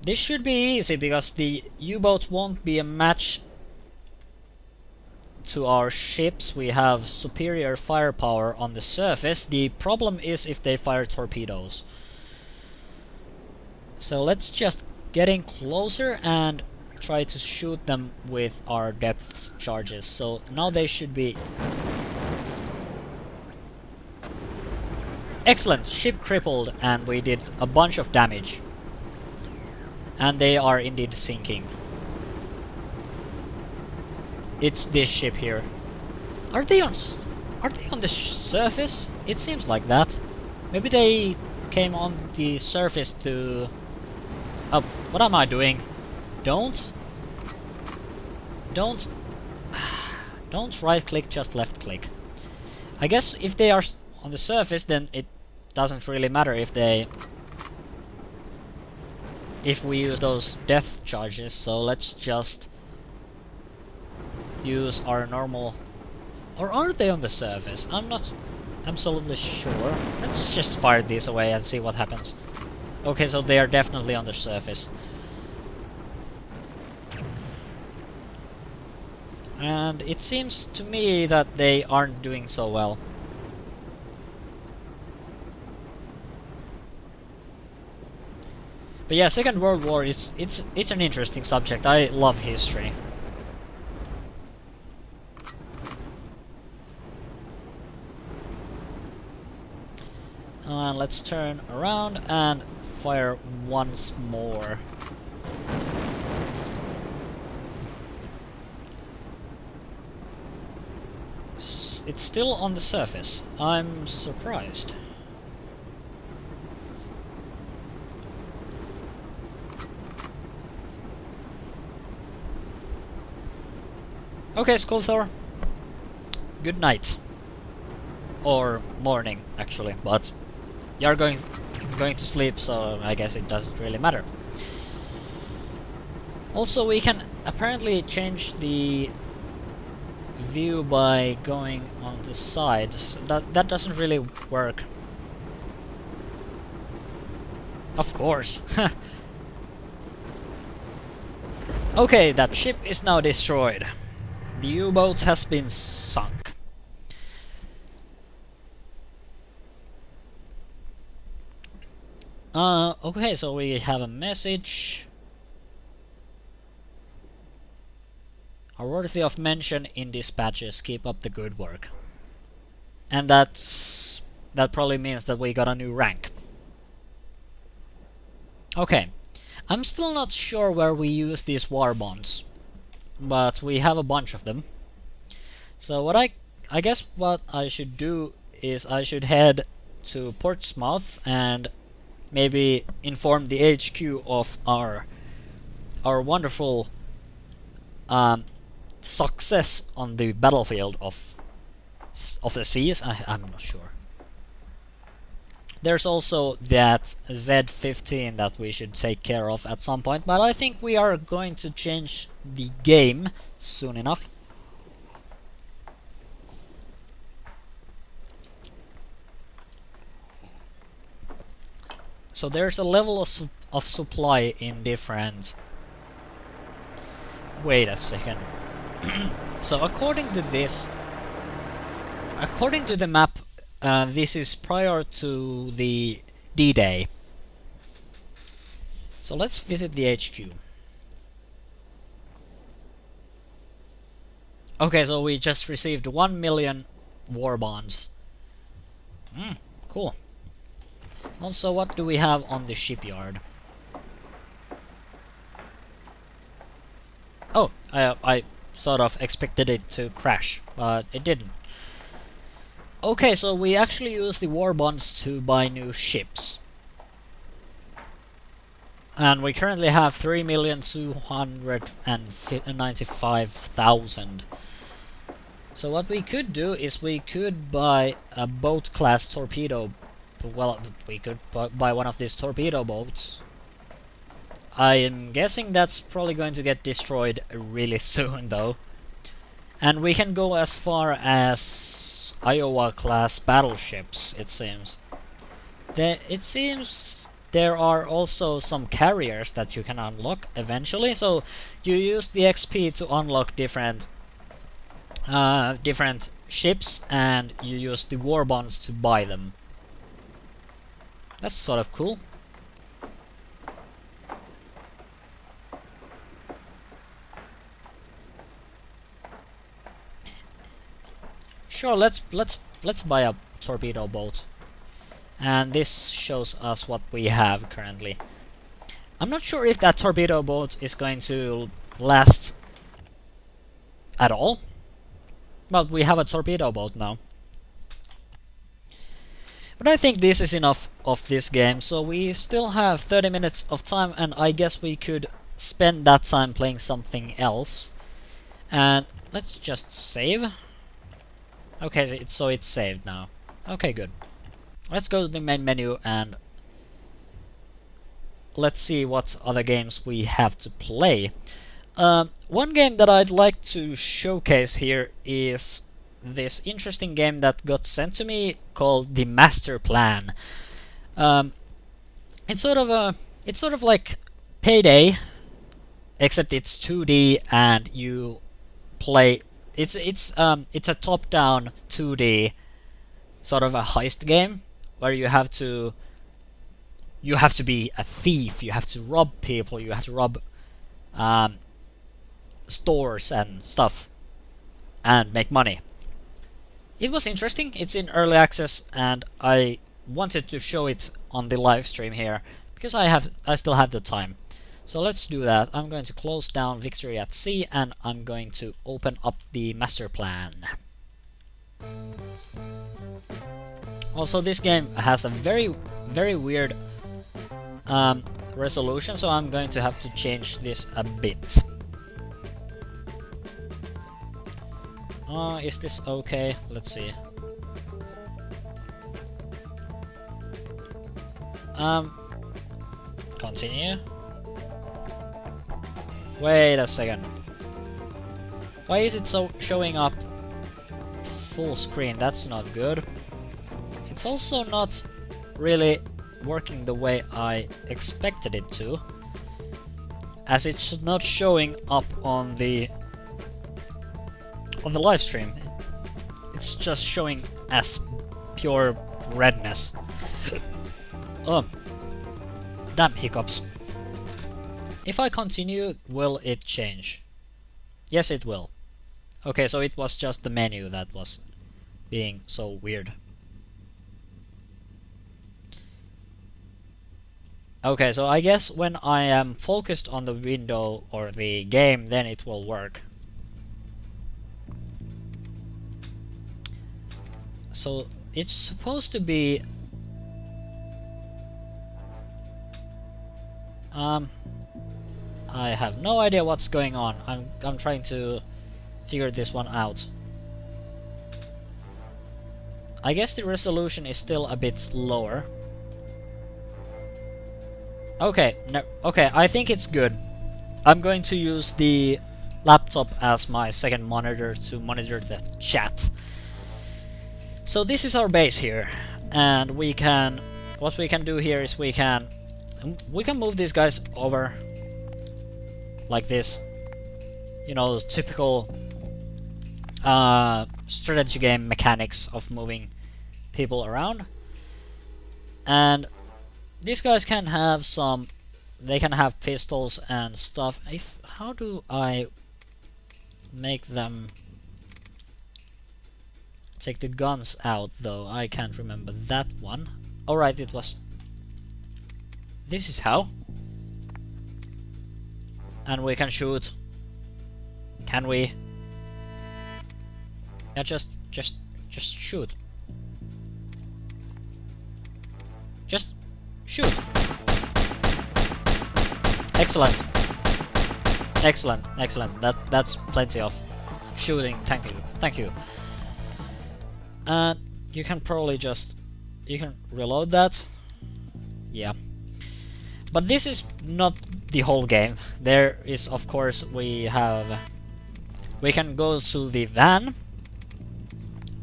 This should be easy, because the U-boat won't be a match to our ships. We have superior firepower on the surface. The problem is if they fire torpedoes. So let's just get in closer and try to shoot them with our depth charges. So now they should be... Excellent! Ship crippled, and we did a bunch of damage. And they are indeed sinking. It's this ship here. Are they on the surface? It seems like that. Maybe they came on the surface to... Oh, what am I doing? Don't right click, just left click. I guess if they are on the surface, then it doesn't really matter if we use those depth charges. So let's just use our normal... Or are they on the surface? I'm not absolutely sure. Let's just fire these away and see what happens. Okay, so they are definitely on the surface. And it seems to me that they aren't doing so well. But yeah, Second World War is it's an interesting subject. I love history. Let's turn around and fire once more. It's still on the surface. I'm surprised. Okay, Skullthor. Good night. Or morning, actually, but you're going to sleep, so I guess it doesn't really matter. Also, we can apparently change the view by going on the sides. That doesn't really work. Of course. Okay, that ship is now destroyed. The U-boat has been sunk. Okay, so we have a message. Are worthy of mention in dispatches. Keep up the good work. And that probably means that we got a new rank. Okay. I'm still not sure where we use these war bonds, but we have a bunch of them. So what I guess what I should do is I should head to Portsmouth and maybe inform the HQ of our wonderful success on the battlefield of the seas. I'm not sure. There's also that Z-15 that we should take care of at some point, but I think we are going to change the game soon enough. So there's a level of supply in different... Wait a second. So according to this, according to the map, this is prior to the D-Day. So let's visit the HQ. Okay, so we just received 1 million war bonds. Cool. Also, what do we have on the shipyard? Oh, I sort of expected it to crash, but it didn't. Okay, so we actually use the war bonds to buy new ships. And we currently have 3,295,000. So what we could do is we could buy a boat class torpedo. Well, we could buy one of these torpedo boats. I am guessing that's probably going to get destroyed really soon, though. And we can go as far as Iowa class battleships, it seems. It seems there are also some carriers that you can unlock eventually. So you use the XP to unlock different ships, and you use the war bonds to buy them. That's sort of cool. Sure, let's buy a torpedo boat. And this shows us what we have currently. I'm not sure if that torpedo boat is going to last at all. But we have a torpedo boat now. But I think this is enough of this game, so we still have 30 minutes of time, and I guess we could spend that time playing something else. And let's just save. Okay, so it's saved now. Okay, good. Let's go to the main menu and let's see what other games we have to play. One game that I'd like to showcase here is this interesting game that got sent to me called The Master Plan. It's sort of like Payday, except it's 2D and you play. It's a top-down 2D sort of a heist game where you have to you have to be a thief, you have to rob people, you have to rob stores and stuff and make money. It was interesting. It's in early access, and I wanted to show it on the live stream here because I still have the time. So let's do that. I'm going to close down Victory at Sea, and I'm going to open up the master plan. Also, this game has a very weird resolution, so I'm going to have to change this a bit. Is this okay? Let's see. Continue. Wait a second. Why is it so showing up full screen? That's not good. It's also not really working the way I expected it to, as it's not showing up on the live stream. It's just showing as pure redness. Oh, damn hiccups. If I continue, will it change? Yes, it will. Okay, so it was just the menu that was being so weird. Okay, so I guess when I am focused on the window or the game, then it will work. So it's supposed to be I have no idea what's going on. I'm trying to figure this one out. I guess the resolution is still a bit lower. Okay, no, okay, I think it's good. I'm going to use the laptop as my second monitor to monitor the chat. So this is our base here, and what we can do here is we can move these guys over like this. You know, typical strategy game mechanics of moving people around. And these guys can have they can have pistols and stuff. How do I make them take the guns out though? I can't remember that one. Alright, it was... This is how. And we can shoot. Can we? Yeah, just shoot. Just shoot. Excellent. Excellent, excellent. That's plenty of shooting. Thank you. Thank you. You can probably you can reload that. Yeah. But this is not the whole game. There is, of course, we can go to the van,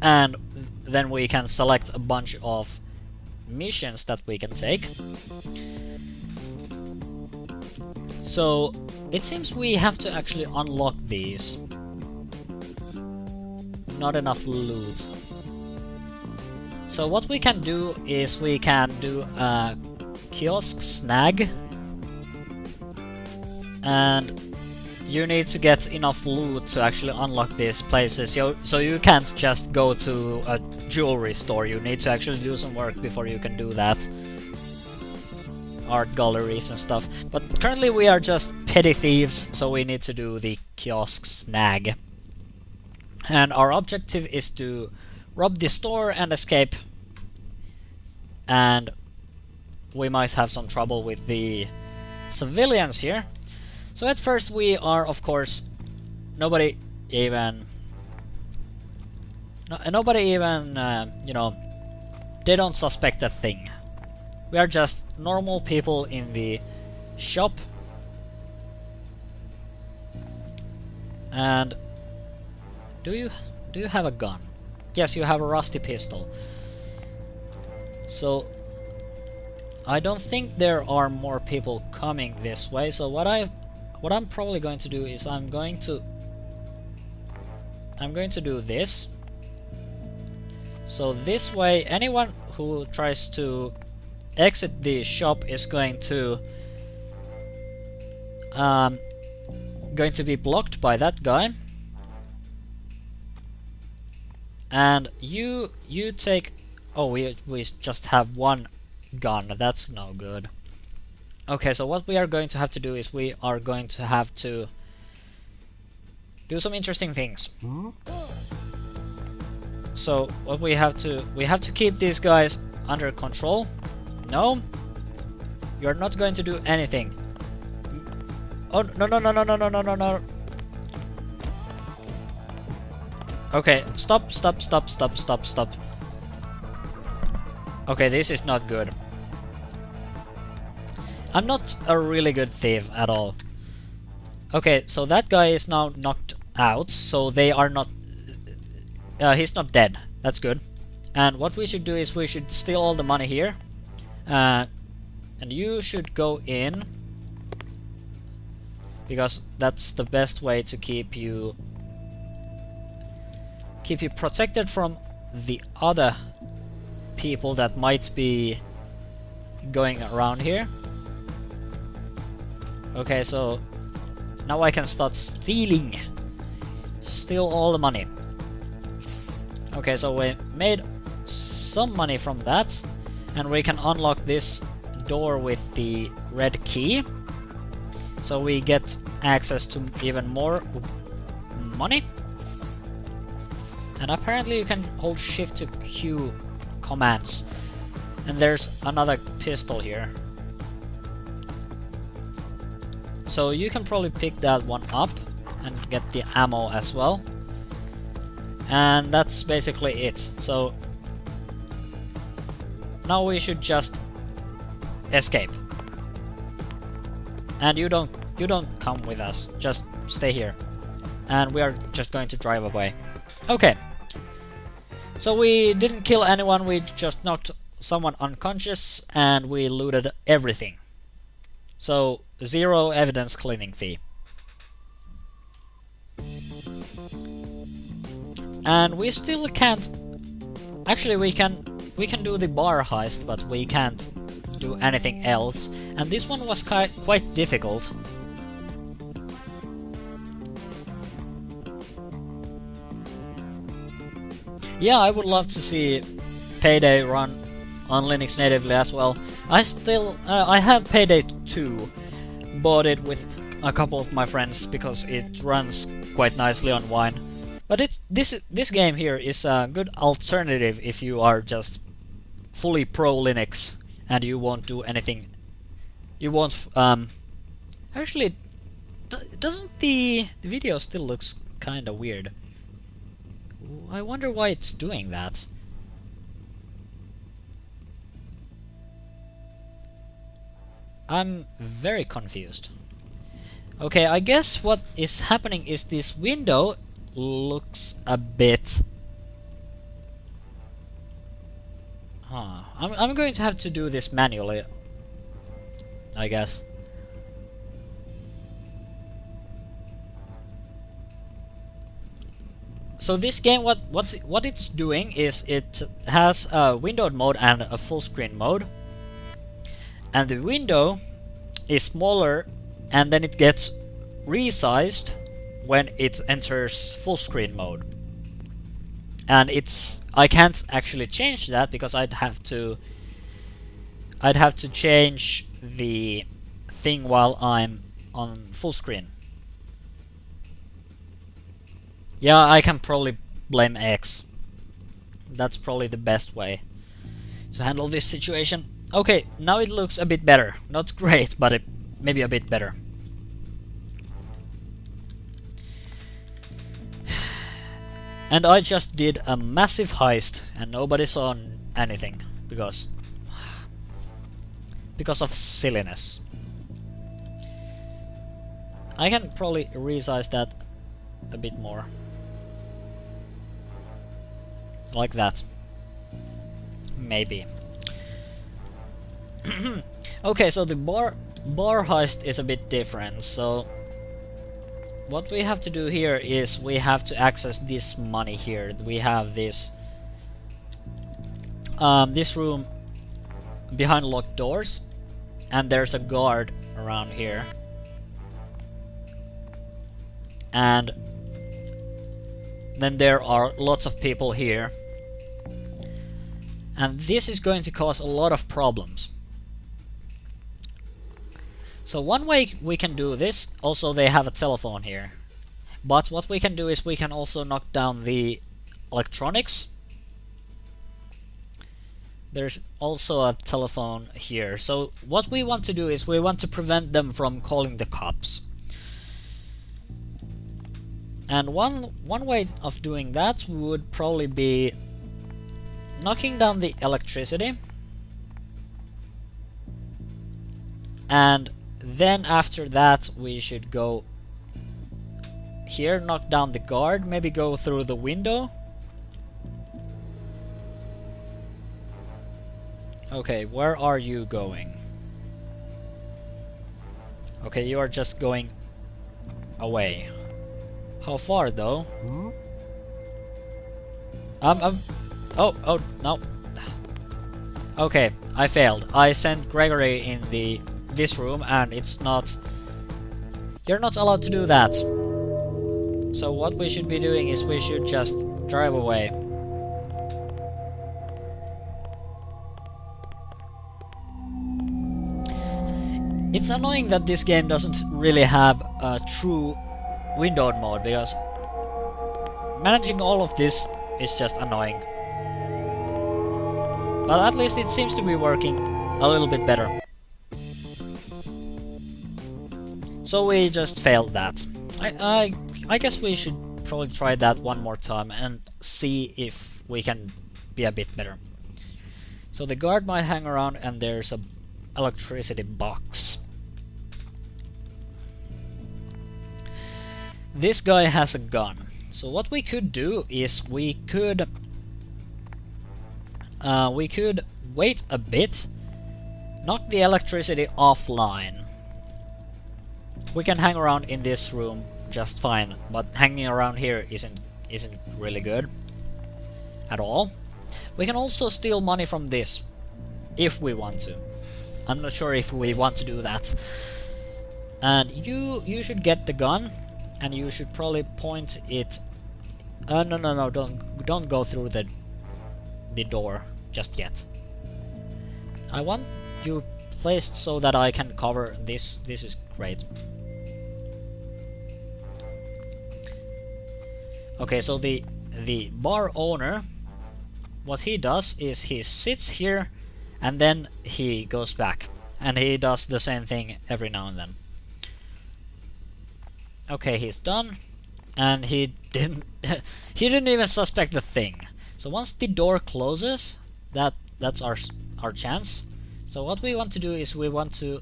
and then we can select a bunch of missions that we can take. So it seems we have to actually unlock these. Not enough loot. So what we can do is we can do a kiosk snag, and you need to get enough loot to actually unlock these places. So you can't just go to a jewelry store. You need to actually do some work before you can do that. Art galleries and stuff. But currently we are just petty thieves, so we need to do the kiosk snag. And our objective is to rob the store and escape. And we might have some trouble with the civilians here. So at first we are, of course, nobody even, you know, they don't suspect a thing. We are just normal people in the shop. And do you have a gun? Yes, you have a rusty pistol. So I don't think there are more people coming this way. So what I'm probably going to do is I'm going to do this. So this way, anyone who tries to exit the shop is going to be blocked by that guy. And you take... Oh, we just have one gun. That's no good. Okay, so what we are going to have to do is we are going to have to do some interesting things. So what we have to keep these guys under control. No, you're not going to do anything. Oh no. Okay, stop. Okay, this is not good. I'm not a really good thief at all. Okay, so that guy is now knocked out, so they are not... he's not dead. That's good. And what we should do is we should steal all the money here. And you should go in, because that's the best way to keep you protected from the other people that might be going around here. Okay, so now I can start stealing. Steal all the money. Okay, so we made some money from that, and we can unlock this door with the red key. So we get access to even more money. And apparently you can hold shift to Q commands. And there's another pistol here. So you can probably pick that one up and get the ammo as well. And that's basically it. So now we should just escape. And you don't come with us. Just stay here. And we are just going to drive away. Okay. So we didn't kill anyone, we just knocked someone unconscious and we looted everything. So 0 evidence cleaning fee. And we still can't... Actually we can do the bar heist, but we can't do anything else. And this one was quite difficult. Yeah, I would love to see Payday run on Linux natively as well. I have Payday 2, bought it with a couple of my friends because it runs quite nicely on Wine. But this game here is a good alternative if you are just fully pro Linux and you won't do anything. You won't actually doesn't the video still looks kinda weird. I wonder why it's doing that. I'm very confused. Okay, I guess what is happening is this window looks a bit... Huh. I'm going to have to do this manually, I guess. So this game, what it's doing is it has a windowed mode and a full screen mode. And the window is smaller and then it gets resized when it enters full screen mode. And I can't actually change that because I'd have to change the thing while I'm on full screen. Yeah, I can probably blame X. That's probably the best way to handle this situation. Okay, now it looks a bit better. Not great, but maybe a bit better. And I just did a massive heist and nobody saw anything because of silliness. I can probably resize that a bit more. Like that. Maybe. Okay, so the bar heist is a bit different. So what we have to do here is we have to access this money here. We have this this room behind locked doors, and there's a guard around here. And then there are lots of people here. And this is going to cause a lot of problems. So one way we can do this, also they have a telephone here. But what we can do is we can also knock down the electronics. There's also a telephone here. So what we want to do is we want to prevent them from calling the cops. And one way of doing that would probably be knocking down the electricity. And then after that we should go here, knock down the guard, maybe go through the window. Okay, where are you going? Okay, you are just going away. How far though? Oh, no. Okay, I failed. I sent Gregory in this room and it's not... You're not allowed to do that. So what we should be doing is we should just drive away. It's annoying that this game doesn't really have a true windowed mode, because managing all of this is just annoying. But at least it seems to be working a little bit better. So we just failed that. I guess we should probably try that one more time and see if we can be a bit better. So the guard might hang around and there's a electricity box. This guy has a gun. So what we could do is we could wait a bit, knock the electricity offline. We can hang around in this room just fine, but hanging around here isn't really good at all. We can also steal money from this if we want to. I'm not sure if we want to do that. And you should get the gun, and you should probably point it. No, don't go through the door just yet. I want you placed so that I can cover this. This is great. Okay, so the bar owner, what he does is he sits here and then he goes back, and he does the same thing every now and then. Okay, he's done, and he didn't he didn't even suspect the thing. So once the door closes, that's our chance. So what we want to do is we want to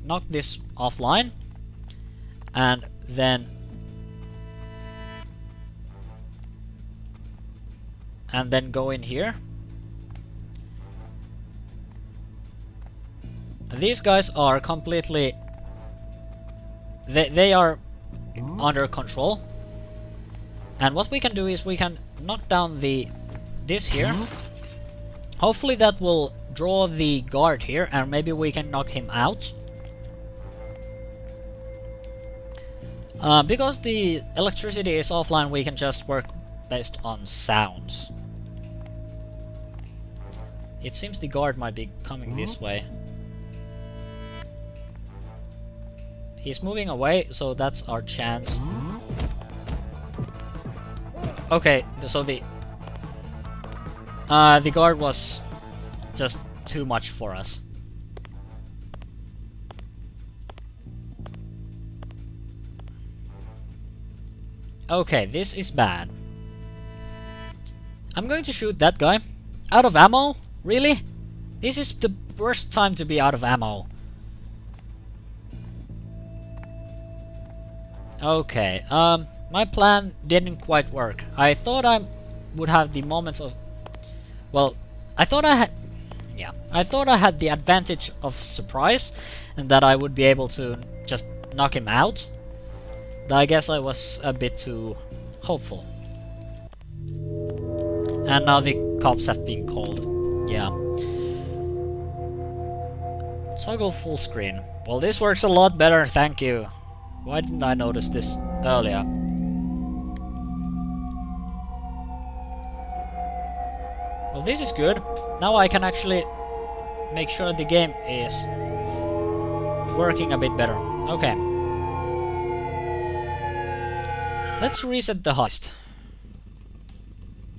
knock this offline, and then go in here. These guys are completely... They are under control. And what we can do is we can knock down this here. Hopefully that will draw the guard here, and maybe we can knock him out. Because the electricity is offline, we can just work based on sounds. It seems the guard might be coming this way. He's moving away, so that's our chance. Okay, so the guard was just too much for us. Okay, this is bad. I'm going to shoot that guy. Out of ammo? Really? This is the worst time to be out of ammo. Okay, my plan didn't quite work. I thought I would have the moments of... Well, I thought I had the advantage of surprise, and that I would be able to just knock him out. But I guess I was a bit too hopeful. And now the cops have been called. Yeah. Toggle full screen. Well, this works a lot better, thank you. Why didn't I notice this earlier? Well, this is good. Now I can actually make sure the game is working a bit better. Okay. Let's reset the heist.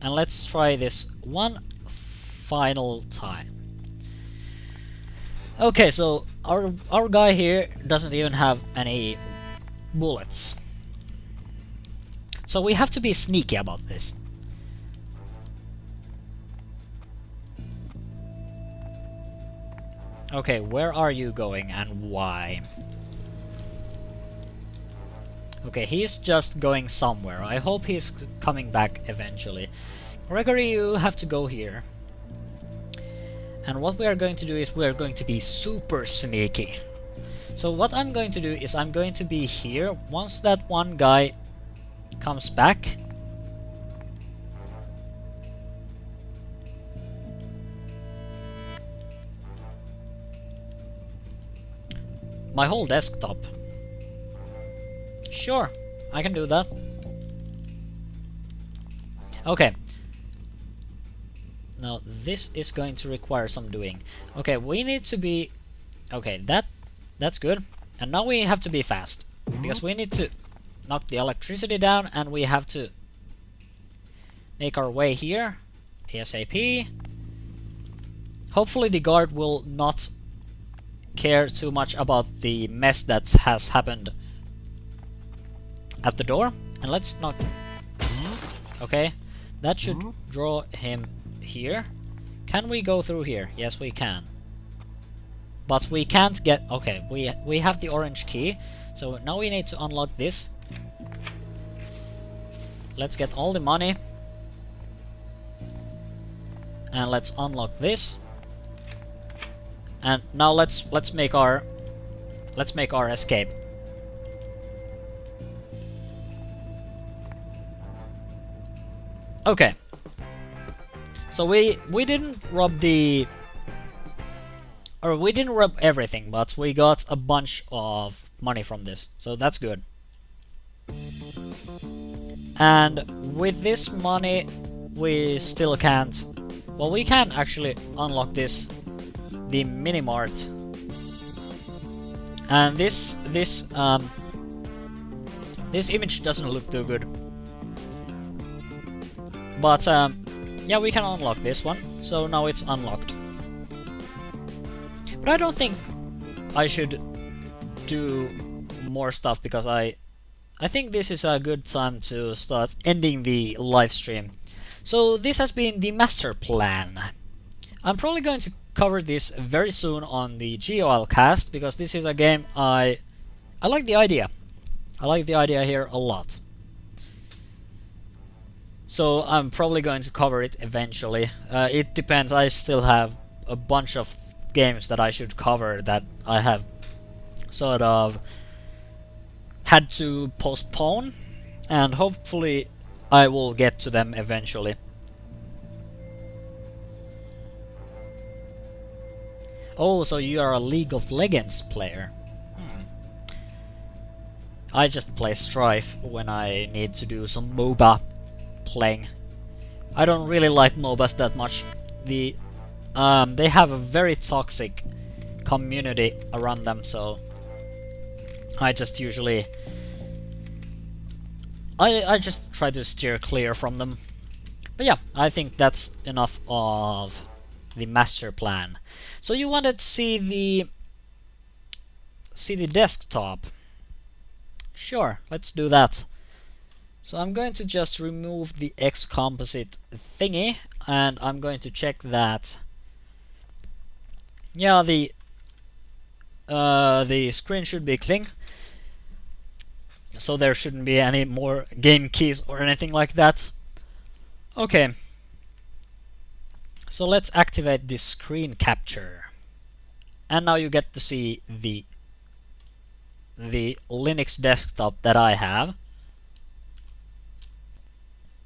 And let's try this one final time. Okay, so our guy here doesn't even have any bullets. So we have to be sneaky about this. Okay, where are you going and why? Okay, he's just going somewhere. I hope he's coming back eventually. Gregory, you have to go here. And what we are going to do is we are going to be super sneaky. So what I'm going to do is I'm going to be here. Once that one guy comes back, my whole desktop. Sure, I can do that. Okay. Now this is going to require some doing. Okay, we need to be... Okay, that's good. And now we have to be fast. Because we need to knock the electricity down and we have to make our way here. ASAP. Hopefully the guard will not care too much about the mess that has happened at the door. And let's knock... Okay, that should draw him here. Can we go through here? Yes, we can. But we can't get... Okay, we have the orange key. So now we need to unlock this. Let's get all the money. And let's unlock this. And now let's make our escape. Okay. So we didn't rob the... Or we didn't rob everything, but we got a bunch of money from this. So that's good. And with this money, we still can't... Well, we can actually unlock this, the mini-mart. And this image doesn't look too good. But yeah, we can unlock this one. So now it's unlocked. But I don't think I should do more stuff because I think this is a good time to start ending the live stream. So this has been the master plan. I'm probably going to cover this very soon on the GOL cast because this is a game I like the idea. I like the idea here a lot. So I'm probably going to cover it eventually. It depends. I still have a bunch of games that I should cover that I have sort of had to postpone, and hopefully I will get to them eventually. Oh, so you are a League of Legends player. I just play Strife when I need to do some MOBA playing. I don't really like MOBAs that much. They have a very toxic community around them, so I just usually I just try to steer clear from them. But yeah, I think that's enough of the master plan. So you wanted to see the desktop. Sure, let's do that. So I'm going to just remove the X composite thingy, and I'm going to check that. Yeah, the screen should be clean, so there shouldn't be any more game keys or anything like that. Okay. So let's activate this screen capture, and now you get to see the Linux desktop that I have.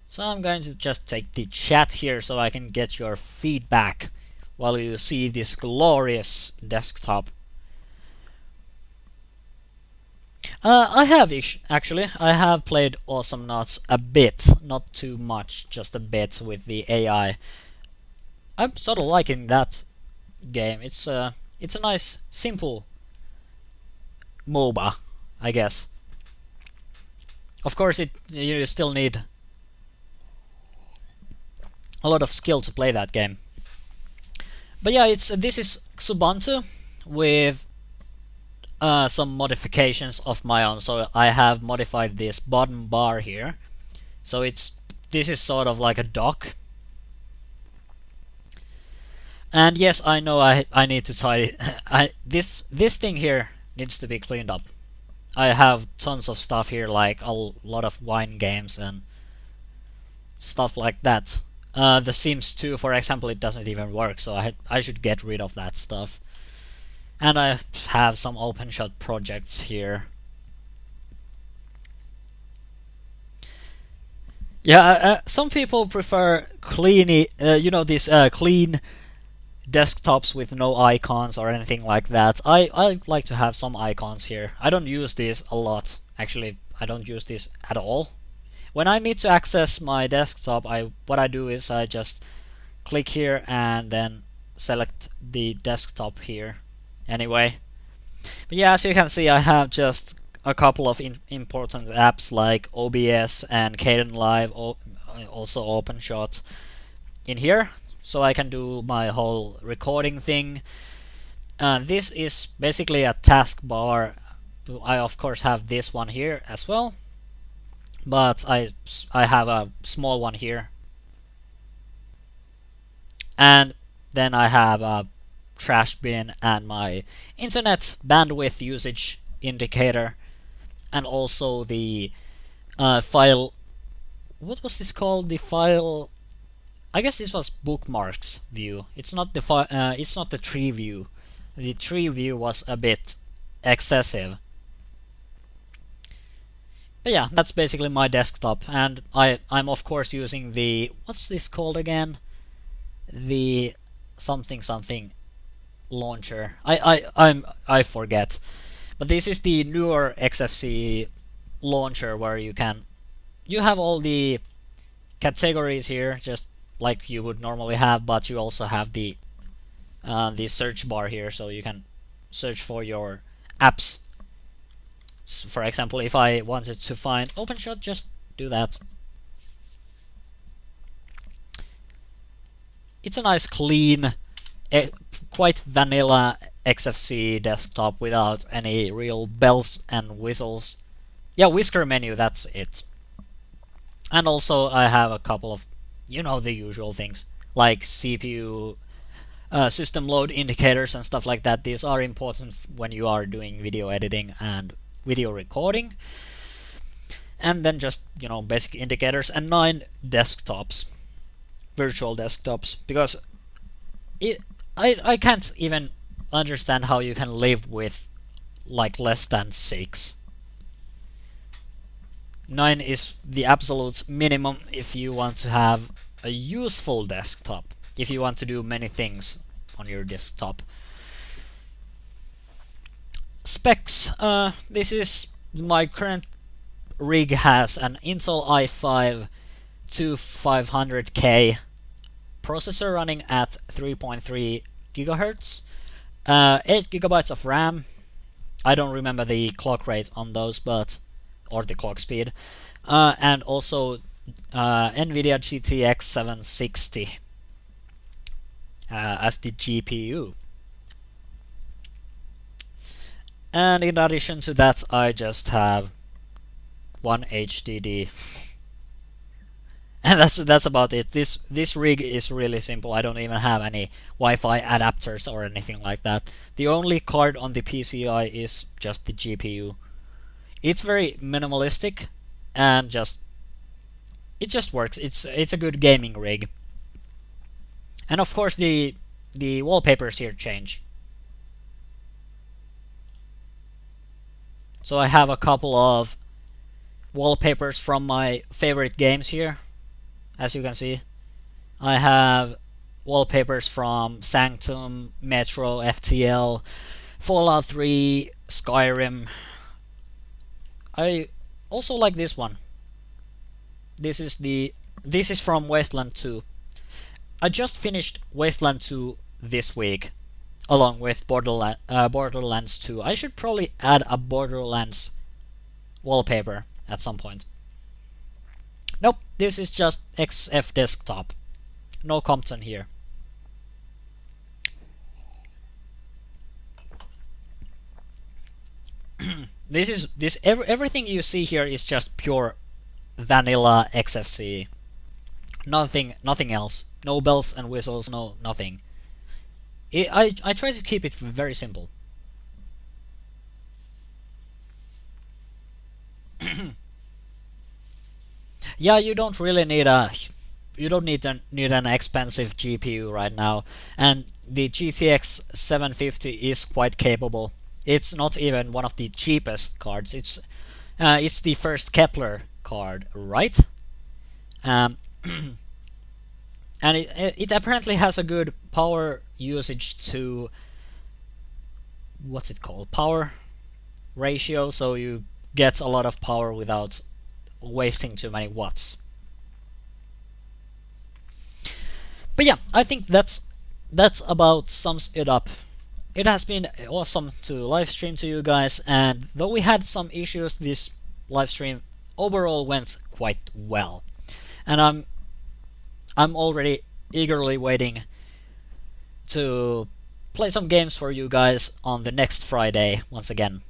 So I'm going to just take the chat here so I can get your feedback. while you see this glorious desktop. I have actually. I have played Awesome Nuts a bit, not too much, just a bit with the AI. I'm sort of liking that game. It's a nice, simple MOBA, I guess. Of course, you still need a lot of skill to play that game. But yeah, this is Xubuntu with some modifications of my own. So I have modified this bottom bar here. So this is sort of like a dock. And yes, I know I need to tidy this thing here needs to be cleaned up. I have tons of stuff here, like a lot of wine games and stuff like that. The Sims 2, for example, it doesn't even work, so I should get rid of that stuff. And I have some OpenShot projects here. Yeah, some people prefer clean, clean desktops with no icons or anything like that. I like to have some icons here. I don't use these a lot. Actually, I don't use this at all. When I need to access my desktop, what I do is I just click here and then select the desktop here. Anyway, but yeah, as you can see, I have just a couple of important apps like OBS and Kdenlive, also OpenShot in here, so I can do my whole recording thing. This is basically a taskbar. I of course have this one here as well, but I have a small one here, and then I have a trash bin and my internet bandwidth usage indicator, and also the file. What was this called? The file. I guess this was bookmarks view. It's not the it's not the tree view. The tree view was a bit excessive. But yeah, that's basically my desktop, and I'm of course using the, what's this called again? The something launcher. I forget. But this is the newer XFC launcher where you have all the categories here, just like you would normally have, but you also have the search bar here, so you can search for your apps. So for example, if I wanted to find OpenShot, just do that. It's a nice, clean, quite vanilla XFC desktop without any real bells and whistles. Yeah, whisker menu, that's it. And also I have a couple of, the usual things, like CPU, system load indicators and stuff like that. These are important when you are doing video editing and video recording. And then just, basic indicators, and 9 desktops, virtual desktops, because I can't even understand how you can live with like less than 6. 9 is the absolute minimum if you want to have a useful desktop, if you want to do many things on your desktop. Specs. This is my current rig, has an Intel i5 2500K processor running at 3.3 gigahertz, 8 gigabytes of RAM. I don't remember the clock rate on those, or the clock speed, and also NVIDIA GTX 760 as the GPU. And in addition to that, I just have one HDD. And that's about it. This rig is really simple. I don't even have any Wi-Fi adapters or anything like that. The only card on the PCI is just the GPU. It's very minimalistic, and it just works. It's a good gaming rig. And of course the wallpapers here change. So I have a couple of wallpapers from my favorite games here. As you can see, I have wallpapers from Sanctum, Metro, FTL, Fallout 3, Skyrim. I also like this one. This is from Wasteland 2. I just finished Wasteland 2 this week, along with Borderlands 2. I should probably add a Borderlands wallpaper at some point. Nope, this is just XF desktop. No Compton here. Everything you see here is just pure vanilla XFCE. Nothing else. No bells and whistles, nothing. I try to keep it very simple. Yeah, you don't really need an expensive GPU right now, and the GTX 750 is quite capable. It's not even one of the cheapest cards. It's the first Kepler card, right? And it apparently has a good power usage to what's it called? Power ratio, so you get a lot of power without wasting too many watts. But yeah, I think that's about sums it up. It has been awesome to live stream to you guys, and though we had some issues, this live stream overall went quite well. And I'm already eagerly waiting to play some games for you guys on the next Friday once again.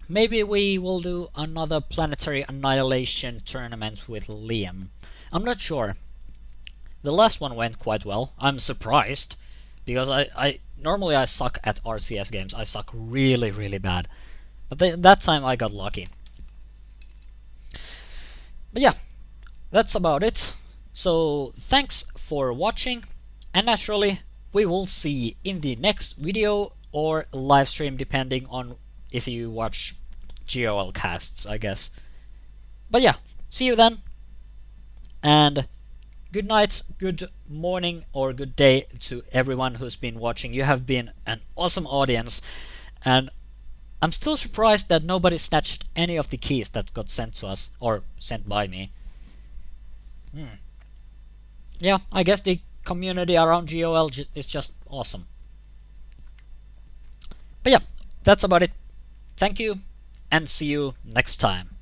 Maybe we will do another Planetary Annihilation tournament with Liam. I'm not sure. The last one went quite well. I'm surprised, because I normally I suck at RTS games. I suck really bad. But that time I got lucky. But yeah, that's about it. So thanks for watching, and naturally we will see in the next video or live stream, depending on if you watch GOL casts, I guess. But yeah, see you then, and good night, good morning, or good day to everyone who's been watching. You have been an awesome audience, and I'm still surprised that nobody snatched any of the keys that got sent to us, or sent by me. Yeah, I guess the community around GOL is just awesome. But yeah, that's about it. Thank you, and see you next time.